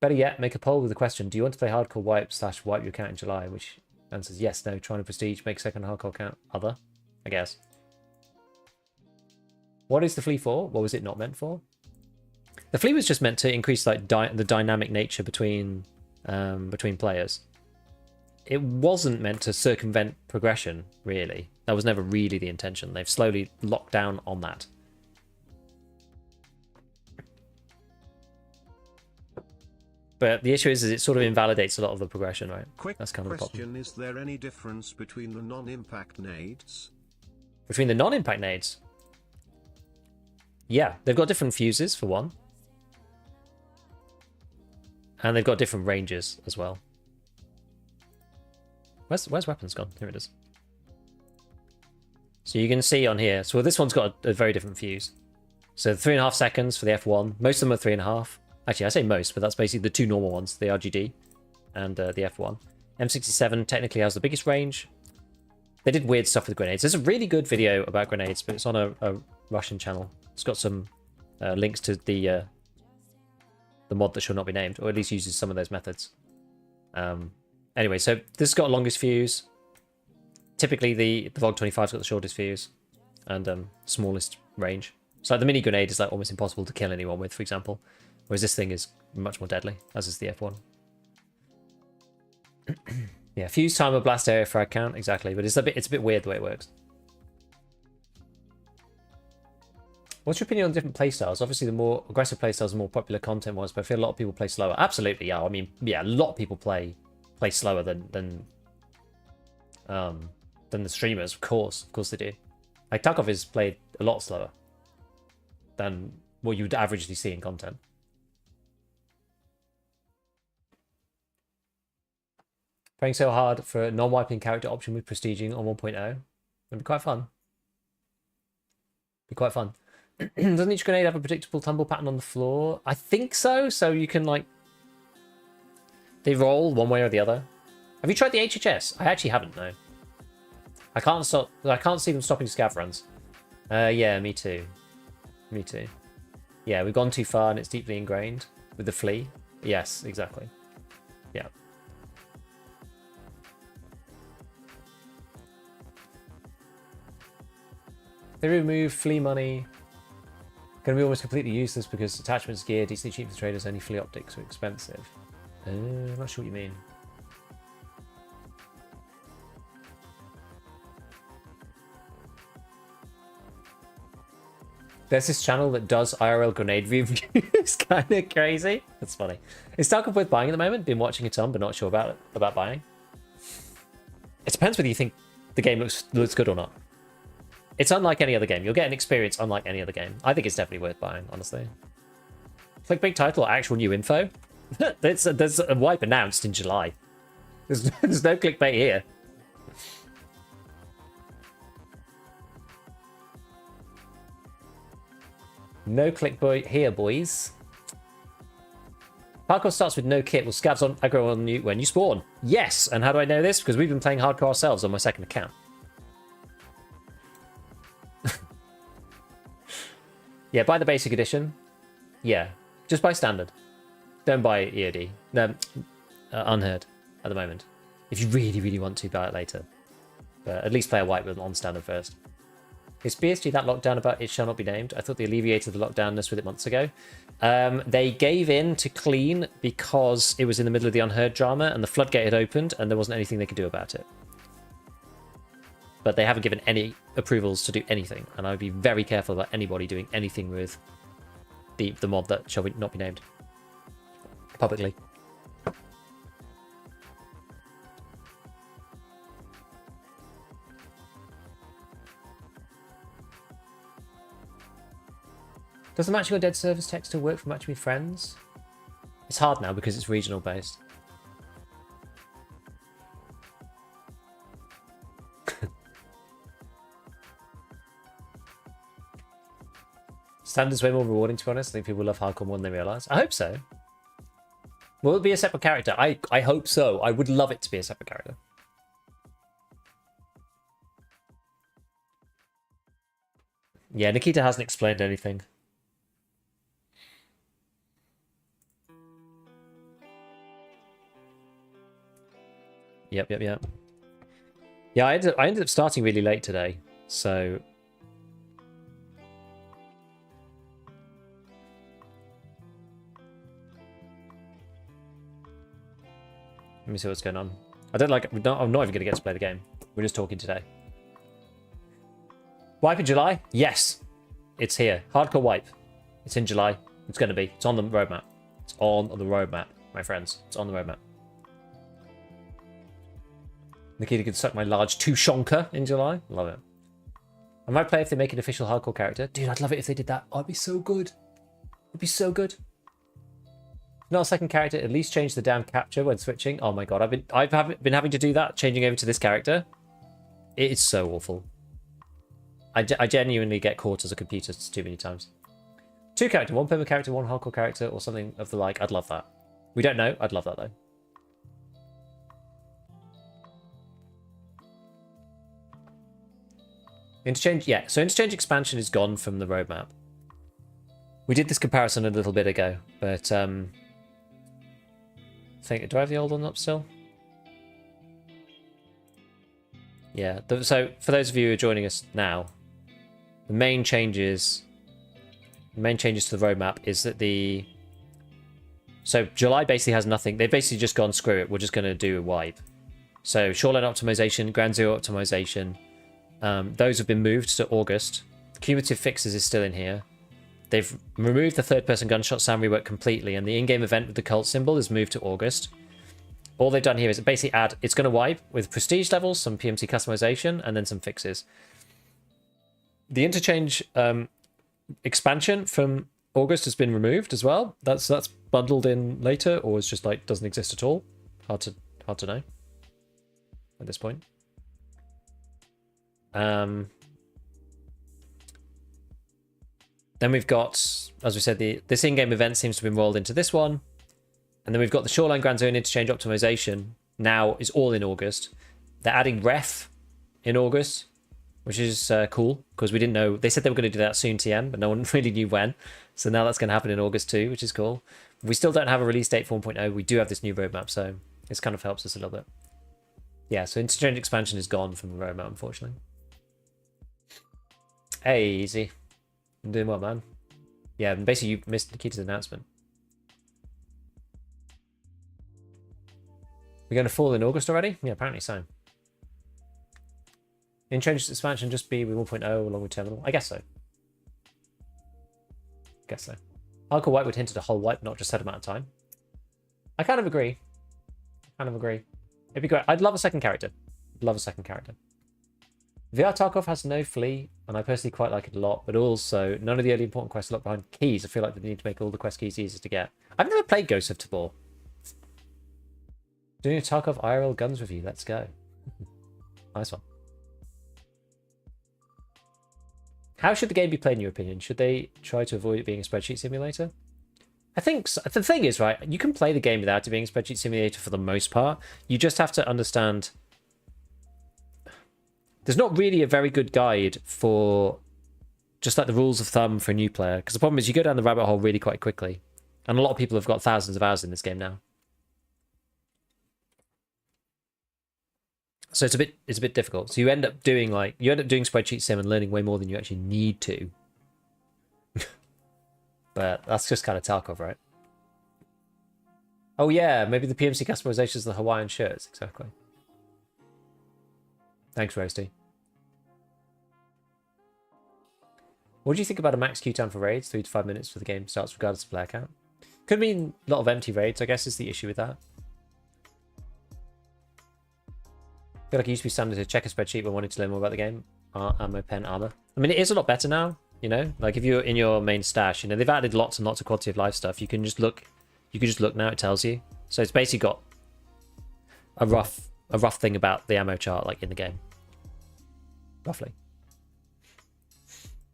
Better yet, make a poll with the question, do you want to play hardcore wipe/wipe your account in July? Which answers yes, no, trying to prestige, make second hardcore account, other, I guess. What is the Flea for? What was it not meant for? The Flea was just meant to increase like the dynamic nature between players. It wasn't meant to circumvent progression, really. That was never really the intention. They've slowly locked down on that. But the issue is it sort of invalidates a lot of the progression, right? Quick That's kind of the problem. question, is there any difference between the non-impact nades? Between the non-impact nades? Yeah, they've got different fuses, for one. And they've got different ranges as well. Where's weapons gone? Here it is. So you can see on here. So this one's got a very different fuse. So 3.5 seconds for the F1. Most of them are 3.5. Actually, I say most, but that's basically the two normal ones, the RGD and the F1. M67 technically has the biggest range. They did weird stuff with grenades. There's a really good video about grenades, but it's on a Russian channel. It's got some links to the mod that shall not be named, or at least uses some of those methods. Anyway, so this has got the longest fuse. Typically, the VOG-25's got the shortest fuse and smallest range. So like, the mini grenade is like almost impossible to kill anyone with, for example. Whereas this thing is much more deadly, as is the F1. Yeah, fuse timer, blast area, frag count, exactly. But it's a bit weird the way it works. What's your opinion on different playstyles? Obviously, the more aggressive playstyles are more popular content-wise, but I feel a lot of people play slower. Absolutely, yeah. I mean, yeah, a lot of people play slower than the streamers. Of course they do. Like Tarkov is played a lot slower than what you would averagely see in content. Playing so hard for a non-wiping character option with prestiging on 1.0. It'd be quite fun. Be quite fun. Doesn't each grenade have a predictable tumble pattern on the floor? I think so. So you can like they roll one way or the other. Have you tried the HHS? I actually haven't. No. I can't see them stopping scav runs. Yeah, me too. Me too. Yeah, we've gone too far and it's deeply ingrained with the flea. Yes, exactly. Yeah. They remove flea money. Going to be almost completely useless because attachments, gear, decently cheap for traders, only flea optics are expensive. I'm not sure what you mean. There's this channel that does IRL grenade reviews. Kind of crazy. That's funny. Is Tarkov worth buying at the moment? Been watching a ton, but not sure about buying. It depends whether you think the game looks good or not. It's unlike any other game. You'll get an experience unlike any other game. I think it's definitely worth buying, honestly. Clickbait title or actual new info? There's a wipe announced in July. There's no clickbait here. No clickbait here, boys. Hardcore starts with no kit. Will scavs on aggro on you when you spawn? Yes. And how do I know this? Because we've been playing hardcore ourselves on my second account. Yeah, buy the basic edition. Yeah, just buy standard. Don't buy EOD. No, unheard at the moment. If you really, really want to, buy it later. But at least play a white with on standard first. Is BSG that lockdown about it shall not be named? I thought they alleviated the lockdownness with it months ago. They gave in to clean because it was in the middle of the unheard drama and the floodgate had opened and there wasn't anything they could do about it. But they haven't given any approvals to do anything, and I would be very careful about anybody doing anything with the mod that shall not be named publicly. Does the matching on dead servers text still work for matching with friends? It's hard now because it's regional based. Standard's way more rewarding, to be honest. I think people love hardcore more than they realise. I hope so. Will it be a separate character? I hope so. I would love it to be a separate character. Yeah, Nikita hasn't explained anything. Yep. Yeah, I ended up starting really late today, so... Let me see what's going on. I'm not even going to get to play the game. We're just talking today. Wipe in July? Yes. It's here. Hardcore wipe. It's in July. It's going to be. It's on the roadmap. It's on the roadmap, my friends. It's on the roadmap. Nikita could suck my large Tushonka in July. Love it. I might play if they make an official hardcore character. Dude, I'd love it if they did that. Oh, it'd be so good. It'd be so good. Not a second character. At least change the damn capture when switching. Oh my god, I've been having to do that, changing over to this character. It is so awful. I genuinely get caught as a computer too many times. 2 character, 1 perma character, 1 hardcore character, or something of the like. I'd love that. We don't know. I'd love that though. Interchange, yeah. So interchange expansion is gone from the roadmap. We did this comparison a little bit ago, but do I have the old one up still? Yeah. So for those of you who are joining us now, the main changes to the roadmap is that so July basically has nothing. They've basically just gone, screw it, we're just going to do a wipe. So shoreline optimization, ground zero optimization, those have been moved to August. Cumulative fixes is still in here. They've removed the third-person gunshot sound rework completely, and the in-game event with the cult symbol is moved to August. All they've done here is basically it's going to wipe with prestige levels, some PMC customization, and then some fixes. The interchange expansion from August has been removed as well. That's bundled in later, or it's just like doesn't exist at all. Hard to know at this point. Then we've got, as we said, this in-game event seems to have been rolled into this one. And then we've got the Shoreline Grand Zone interchange optimization now is all in August. They're adding ref in August, which is cool, because we didn't know. They said they were going to do that soon, TM, but no one really knew when. So now that's going to happen in August too, which is cool. We still don't have a release date for 1.0. We do have this new roadmap, so this kind of helps us a little bit. Yeah, so interchange expansion is gone from the roadmap, unfortunately. Hey, easy. I'm doing well, man. Yeah, basically you missed Nikita's announcement. We're going to fall in August already? Yeah, apparently so. Interchange expansion just be with 1.0 along with terminal? I guess so. Hardcore wipe would hint at a whole wipe, not just a set amount of time. I kind of agree. It'd be great. I'd love a second character. VR Tarkov has no flea, and I personally quite like it a lot, but also none of the early important quests lock behind keys. I feel like they need to make all the quest keys easier to get. I've never played Ghost of Tabor. Doing a Tarkov IRL guns review. Let's go. Nice one. How should the game be played in your opinion? Should they try to avoid it being a spreadsheet simulator? I think so. The thing is, right, you can play the game without it being a spreadsheet simulator for the most part. You just have to understand... There's not really a very good guide for just like the rules of thumb for a new player, because the problem is you go down the rabbit hole really quite quickly, and a lot of people have got thousands of hours in this game now. So it's a bit difficult. So you end up doing spreadsheet sim and learning way more than you actually need to. But that's just kind of Tarkov, right? Oh yeah, maybe the PMC customization is the Hawaiian shirts, exactly. Thanks, Roasty. What do you think about a max queue time for raids? 3 to 5 minutes for the game starts regardless of player count. Could mean a lot of empty raids, I guess, is the issue with that. I feel like it used to be standard to check a spreadsheet when wanting to learn more about the game. Ammo, pen, armor. I mean, it is a lot better now. You know, like if you're in your main stash, you know, they've added lots and lots of quality of life stuff. You can just look. You can just look now. It tells you. So it's basically got a rough thing about the ammo chart, like in the game, roughly.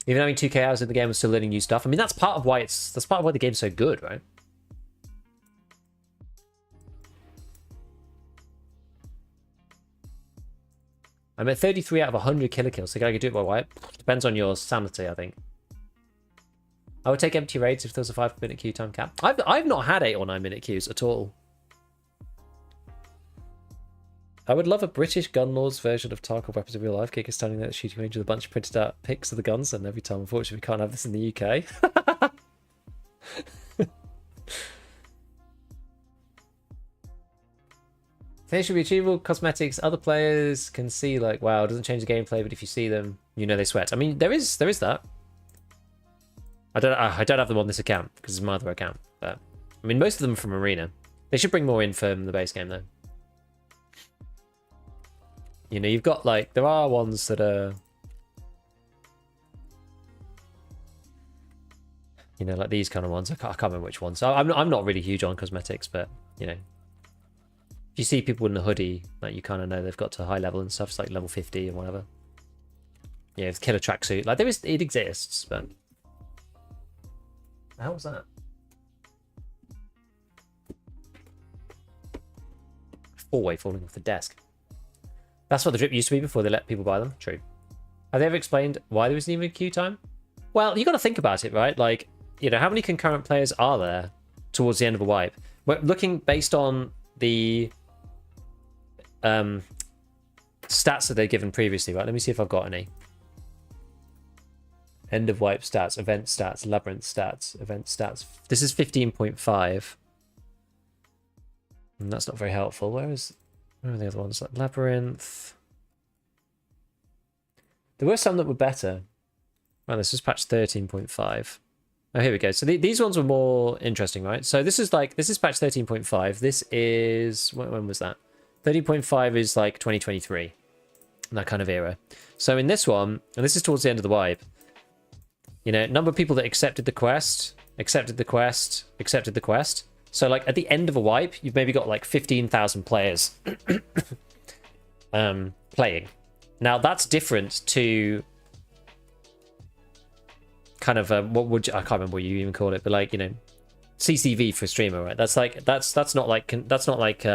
Even having 2K hours in the game and still learning new stuff. I mean, that's part of why the game's so good, right? I'm at 33 out of 100 killer kills. So I could do it by wipe. Depends on your sanity, I think. I would take empty raids if there was a 5-minute queue time cap. I've not had 8 or 9 minute queues at all. I would love a British gun laws version of Tarkov weapons in real life. Kick is standing there at shooting range with a bunch of printed out pics of the guns, and every time, unfortunately, we can't have this in the UK. They should be achievable cosmetics. Other players can see, like, wow, it doesn't change the gameplay, but if you see them, you know they sweat. I mean, there is that. I don't have them on this account because it's my other account. But I mean, most of them are from Arena. They should bring more in from the base game though. You know, you've got like there are ones that are, you know, like these kind of ones. I can't remember which ones. So I'm not really huge on cosmetics, but you know, if you see people in a hoodie, like you kind of know they've got to high level and stuff. It's like level 50 and whatever. Yeah, it's killer tracksuit. Like it exists, but how was that? 4-way falling off the desk. That's what the drip used to be before they let people buy them. True. Have they ever explained why there isn't even a queue time? Well, you got to think about it, right? Like, you know, how many concurrent players are there towards the end of a wipe? We're looking based on the stats that they've given previously, right? Let me see if I've got any. End of wipe stats, event stats, labyrinth stats, event stats. This is 15.5. And that's not very helpful. Where are the other ones? Like labyrinth. There were some that were better. Oh, this is patch 13.5. Oh, here we go. So these ones were more interesting, right? So this is patch 13.5. This is, when was that? 13.5 is like 2023. That kind of era. So in this one, and this is towards the end of the wipe, you know, number of people that accepted the quest. So like at the end of a wipe, you've maybe got like 15,000 players playing. Now that's different to kind of I can't remember what you even call it, but like, you know, CCV for a streamer, right? That's not like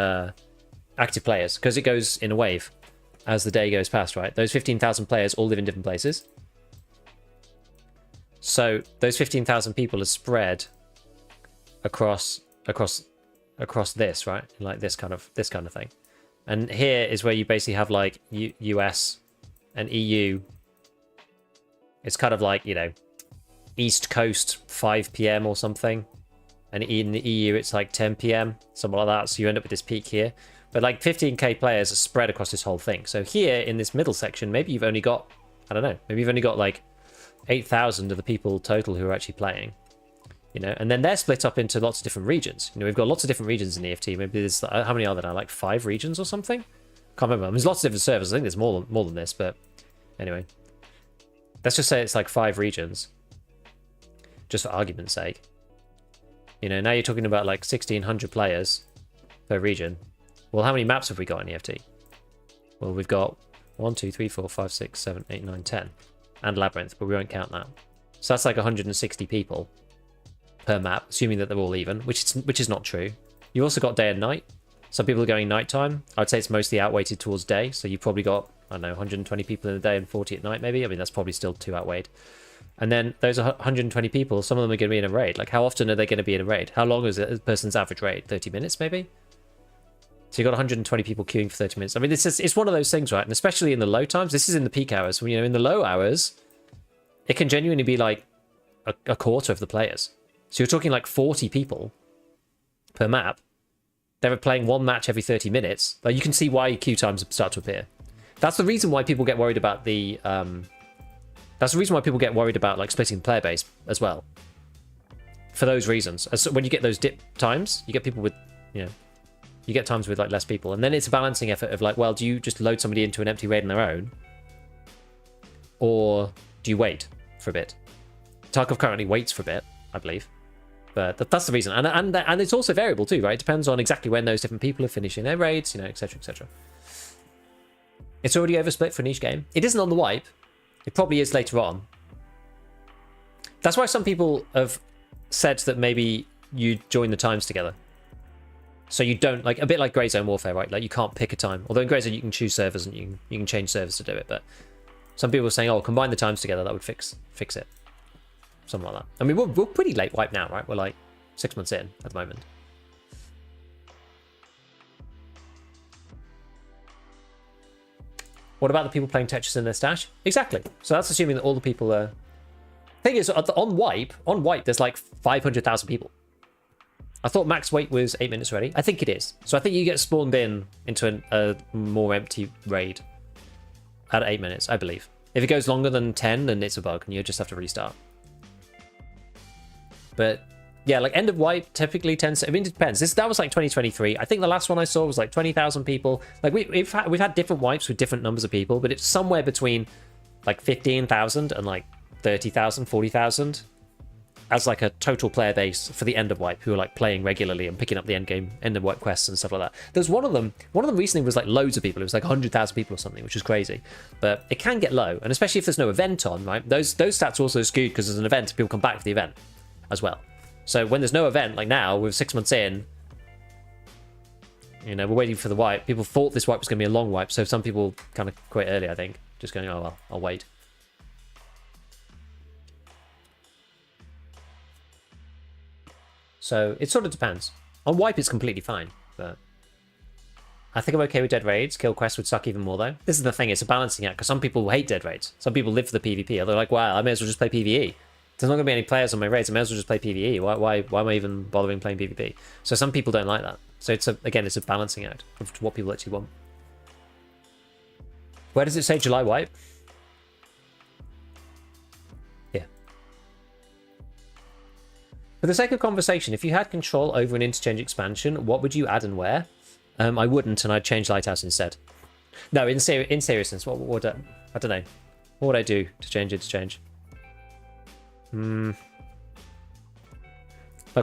active players, because it goes in a wave as the day goes past, right? Those 15,000 players all live in different places. So those 15,000 people are spread across this, right? Like this kind of thing. And here is where you basically have like US and EU. It's kind of like, you know, East Coast 5 p.m. or something. And in the EU it's like 10 p.m. something like that. So you end up with this peak here. But like 15k players are spread across this whole thing. So here in this middle section, maybe you've only got, I don't know, maybe you've only got like 8,000 of the people total who are actually playing, you know, and then they're split up into lots of different regions. You know, we've got lots of different regions in EFT. Maybe there's, how many are there now? Like 5 regions or something? Can't remember. There's lots of different servers. I think there's more than this, but anyway, let's just say it's like 5 regions, just for argument's sake. You know, now you're talking about like 1,600 players per region. Well, how many maps have we got in EFT? Well, we've got 1, 2, 3, 4, 5, 6, 7, 8, 9, 10. And Labyrinth, but we won't count that. So that's like 160 people per map, assuming that they're all even, which is not true. You've also got day and night. Some people are going nighttime. I would say it's mostly outweighted towards day, so you've probably got, I don't know, 120 people in the day and 40 at night, maybe. I mean, that's probably still too outweighed. And then those 120 people, some of them are going to be in a raid. Like, how often are they going to be in a raid? How long is a person's average raid? 30 minutes, maybe? So you've got 120 people queuing for 30 minutes. I mean, it's one of those things, right? And especially in the low times, this is in the peak hours. You know, in the low hours, it can genuinely be like a quarter of the players. So you're talking like 40 people per map. They're playing one match every 30 minutes. Like, you can see why queue times start to appear. That's the reason why people get worried about the... that's the reason why people get worried about like splitting the player base as well. For those reasons. So when you get those dip times, you get people with, you know, you get times with like less people, and then it's a balancing effort of like, well, do you just load somebody into an empty raid on their own, or do you wait for a bit? Tarkov currently waits for a bit, I believe. But that's the reason. And it's also variable too, right? It depends on exactly when those different people are finishing their raids, you know, etc, etc. It's already oversplit for an each game. It isn't on the wipe. It probably is later on. That's why some people have said that maybe you join the times together. So you don't, like, a bit like Grey Zone Warfare, right? Like, you can't pick a time. Although in Grey Zone you can choose servers and you can change servers to do it. But some people are saying, oh, combine the times together, that would fix it. Something like that. I mean, we're pretty late wipe now, right? We're like 6 months in at the moment. What about the people playing Tetris in their stash? Exactly. So that's assuming that all the people are... Thing is, on wipe, there's like 500,000 people. I thought max wait was 8 minutes already. I think it is. So I think you get spawned into a more empty raid at 8 minutes, I believe. If it goes longer than 10, then it's a bug and you just have to restart. But yeah, like end of wipe typically tends to, I mean, it depends. That was like 2023. I think the last one I saw was like 20,000 people. Like we've had different wipes with different numbers of people, but it's somewhere between like 15,000 and like 30,000, 40,000 as like a total player base for the end of wipe who are like playing regularly and picking up the end of wipe quests and stuff like that. There's one of them recently was like loads of people. It was like 100,000 people or something, which is crazy. But it can get low, and especially if there's no event on, right? Those stats are also skewed because there's an event, people come back for the event as well. So when there's no event, like now, we're 6 months in, you know, we're waiting for the wipe. People thought this wipe was going to be a long wipe, so some people kind of quit early, I think. Just going, oh, well, I'll wait. So it sort of depends. On wipe, it's completely fine, but I think I'm okay with dead raids. Kill quests would suck even more, though. This is the thing, it's a balancing act, because some people hate dead raids. Some people live for the PvP. They're like, wow, I may as well just play PvE. There's not going to be any players on my raids. I may as well just play PvE. Why am I even bothering playing PvP? So some people don't like that. So it's again, it's a balancing act of what people actually want. Where does it say July wipe? Yeah. For the sake of conversation, if you had control over an interchange expansion, what would you add and where? I wouldn't, and I'd change Lighthouse instead. No, in seriousness, what would I don't know. What would I do to change interchange? Like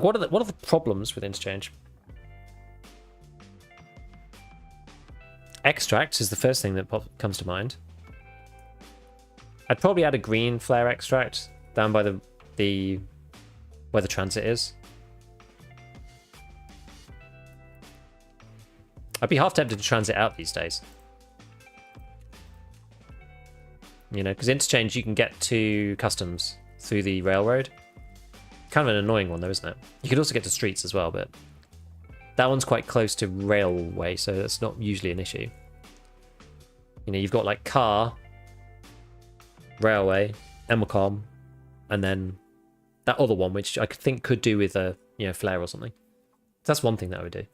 what are the problems with interchange? Extracts is the first thing that comes to mind. I'd probably add a green flare extract down by the where the transit is. I'd be half tempted to transit out these days. You know, because interchange you can get to customs through the railroad. Kind of an annoying one though, isn't it? You could also get to streets as well, but that one's quite close to railway, so that's not usually an issue. You know, you've got like car, railway, Emacom, and then that other one, which I think could do with a, you know, flare or something. That's one thing that I would do.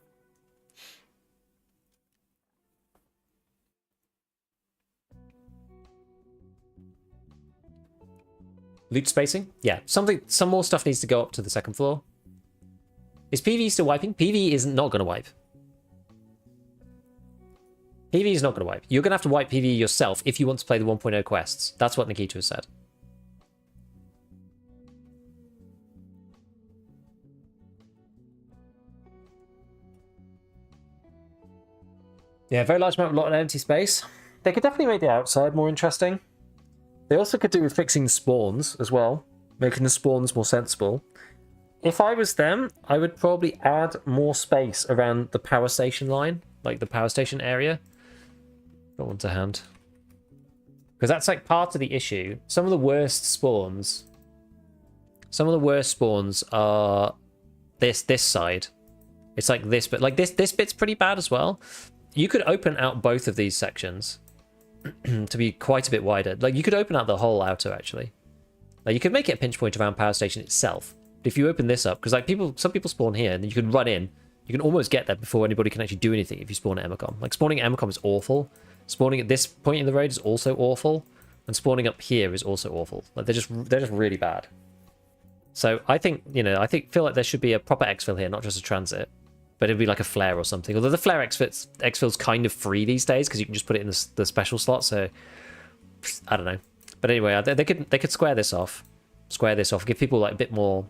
Loot spacing? Yeah, some more stuff needs to go up to the second floor. Is PvE still wiping? PvE is not going to wipe. PvE is not going to wipe. You're going to have to wipe PvE yourself if you want to play the 1.0 quests. That's what Nikita has said. Yeah, very large amount of lot of empty space. They could definitely make the outside more interesting. They also could do with fixing the spawns as well, making the spawns more sensible. If I was them, I would probably add more space around the power station line, like the power station area. Got one to hand. Because that's like part of the issue. Some of the worst spawns are this side. It's like this, but like this bit's pretty bad as well. You could open out both of these sections to be quite a bit wider. Like you could open out the whole outer actually. Like you could make it a pinch point around power station itself. But if you open this up, because like some people spawn here and then you can run in. You can almost get there before anybody can actually do anything if you spawn at Emacom. Like spawning at Emacom is awful. Spawning at this point in the road is also awful. And spawning up here is also awful. Like they're just really bad. So I think, you know, feel like there should be a proper exfil here, not just a transit. But it'd be like a flare or something. Although the flare exfil's kind of free these days because you can just put it in the special slot. So I don't know. But anyway, they could square this off. square this off, give people like a bit more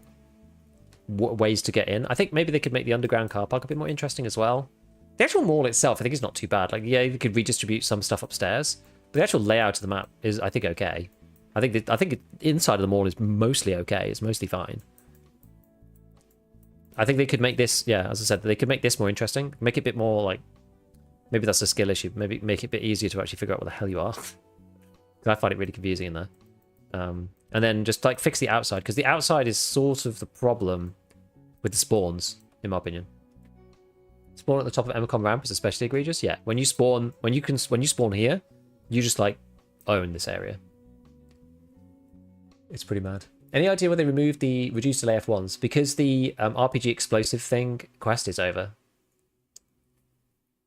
ways to get in. I think maybe they could make the underground car park a bit more interesting as well. The actual mall itself, I think, is not too bad. Like, yeah, you could redistribute some stuff upstairs, but the actual layout of the map is, I think, okay. I think inside of the mall is mostly okay. It's mostly fine. I think they could make this, yeah, as I said, they could make this more interesting. Make it a bit more like, maybe that's a skill issue. Maybe make it a bit easier to actually figure out what the hell you are. Because I find it really confusing in there. And then just like fix the outside, because the outside is sort of the problem with the spawns, in my opinion. Spawn at the top of Emicon ramp is especially egregious. Yeah, when you spawn here, you just like own this area. It's pretty mad. Any idea where they removed the reduced delay F1s? Because the RPG explosive thing quest is over.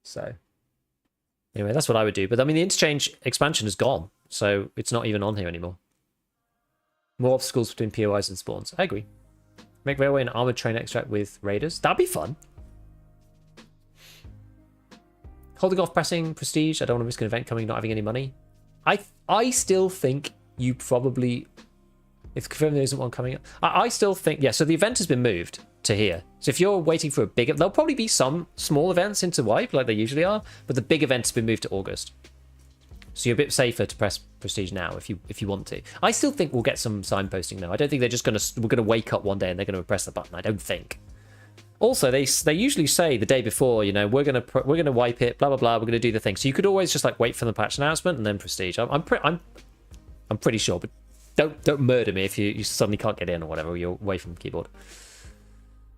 So anyway, that's what I would do. But I mean, the interchange expansion is gone, so it's not even on here anymore. More obstacles between POIs and spawns. I agree. Make railway and armored train extract with raiders. That'd be fun. Holding off pressing prestige. I don't want to risk an event coming, not having any money. I still think you probably... It's confirmed there isn't one coming up. I still think... Yeah, so the event has been moved to here. So if you're waiting for a big... There'll probably be some small events into Wipe, like they usually are, but the big event has been moved to August. So you're a bit safer to press prestige now if you want to. I still think we'll get some signposting now. I don't think they're just we're gonna wake up one day and they're gonna press the button. I don't think. Also, they usually say the day before, you know, we're gonna wipe it, blah blah blah. We're gonna do the thing. So you could always just like wait for the patch announcement and then prestige. I'm pretty sure, but don't murder me if you suddenly can't get in or whatever. You're away from the keyboard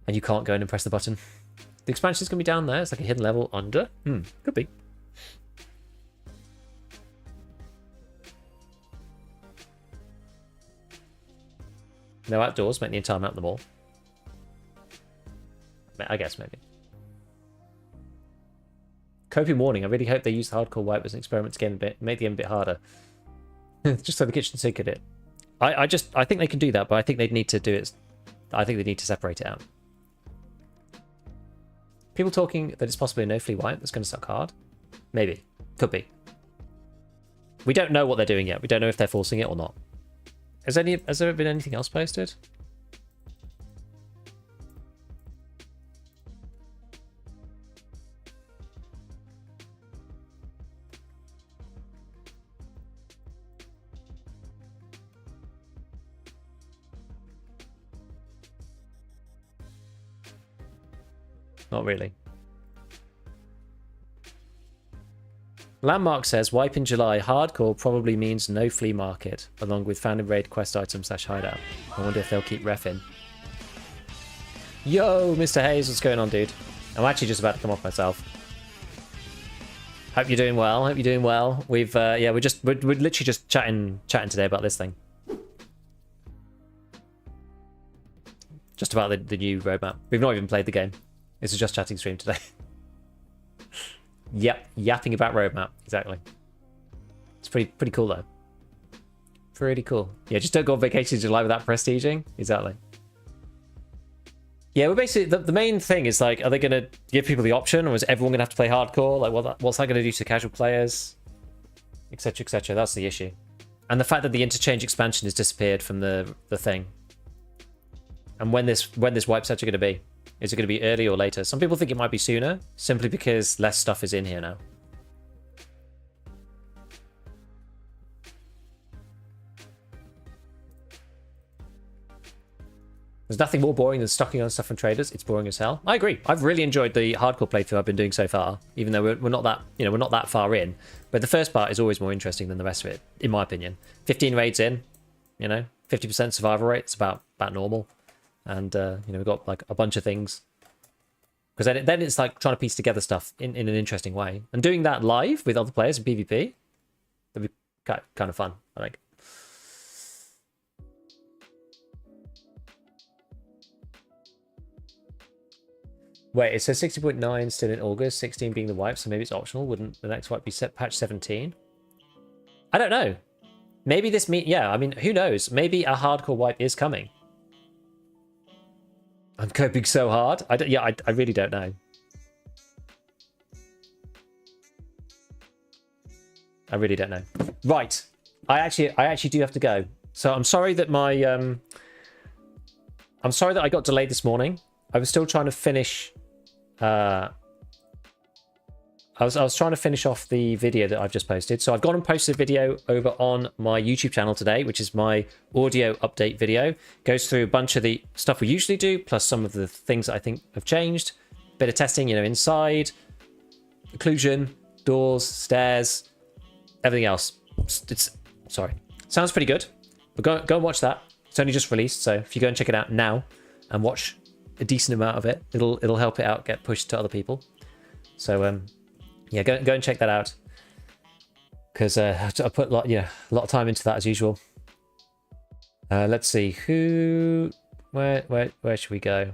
and you can't go in and press the button. The expansion's gonna be down there. It's like a hidden level under. Could be. No outdoors, make the entire map the mall. I guess, maybe. Coping warning. I really hope they use the hardcore wipe as an experiment to make the game a bit harder. Just so the kitchen sink at it. I think they can do that, but I think they'd need to do it. I think they need to separate it out. People talking that it's possibly a no-flea wipe that's going to suck hard. Maybe. Could be. We don't know what they're doing yet. We don't know if they're forcing it or not. Has there been anything else posted? Not really. Landmark says, wipe in July. Hardcore probably means no flea market, along with found in raid quest items / hideout. I wonder if they'll keep reffing. Yo, Mr. Hayes, what's going on, dude? I'm actually just about to come off myself. Hope you're doing well. Hope you're doing well. We've yeah, we're literally just chatting today about this thing. Just about the new roadmap. We've not even played the game. It's a just chatting stream today. Yep, yapping about roadmap, exactly. It's pretty cool though. Pretty cool. Yeah, just don't go on vacation in July without prestiging. Exactly. Yeah, we're basically the main thing is like, are they gonna give people the option, or is everyone gonna have to play hardcore? Like, what's that gonna do to casual players, etc., etc. That's the issue, and the fact that the interchange expansion has disappeared from the thing. And when this wipe's actually gonna be? Is it going to be early or later? Some people think it might be sooner, simply because less stuff is in here now. There's nothing more boring than stocking on stuff from traders. It's boring as hell. I agree. I've really enjoyed the hardcore playthrough I've been doing so far, even though we're not that, you know, we're not that far in. But the first part is always more interesting than the rest of it, in my opinion. 15 raids in, you know, 50% survival rate. It's about normal. And, you know, we've got like a bunch of things. Because then it's like trying to piece together stuff in an interesting way. And doing that live with other players in PvP, that'd be kind of fun, I think. Wait, it says 60.9 still in August, 16 being the wipe, so maybe it's optional. Wouldn't the next wipe be set patch 17? I don't know. Maybe this yeah, I mean, who knows? Maybe a hardcore wipe is coming. I'm coping so hard. I really don't know. I really don't know. Right. I actually do have to go. So I'm sorry that I'm sorry that I got delayed this morning. I was still trying to finish. I was trying to finish off the video that I've just posted. So I've gone and posted a video over on my YouTube channel today, which is my audio update video. Goes through a bunch of the stuff we usually do, plus some of the things that I think have changed. Bit of testing, you know, inside, occlusion, doors, stairs, everything else. Sorry. Sounds pretty good. But go and watch that. It's only just released, so if you go and check it out now and watch a decent amount of it, it'll help it out get pushed to other people. So yeah, go and check that out, because I put a lot of time into that as usual. Let's see where should we go?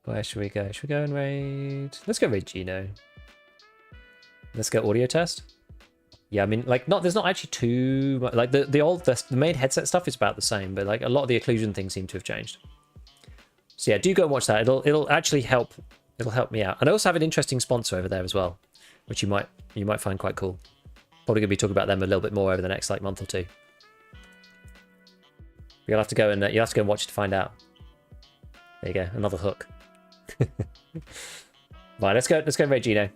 Where should we go? Should we go and raid? Let's go raid Gino. Let's go audio test. Yeah, I mean, like, there's not actually too much. Like the main headset stuff is about the same, but like a lot of the occlusion things seem to have changed. So yeah, do go and watch that. It'll actually help. It'll help me out. And I also have an interesting sponsor over there as well, which you might find quite cool. Probably gonna be talking about them a little bit more over the next like month or two. You'll have to go and watch it to find out. There you go, another hook. Right, let's go raid Gino.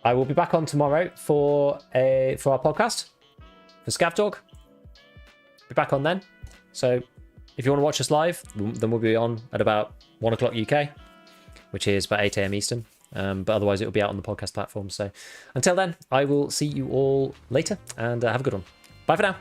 I will be back on tomorrow for our podcast for ScavTalk. Be back on then. So if you want to watch us live, then we'll be on at about 1 o'clock UK, which is about 8 a.m. Eastern. But otherwise, it will be out on the podcast platform. So until then, I will see you all later, and have a good one. Bye for now.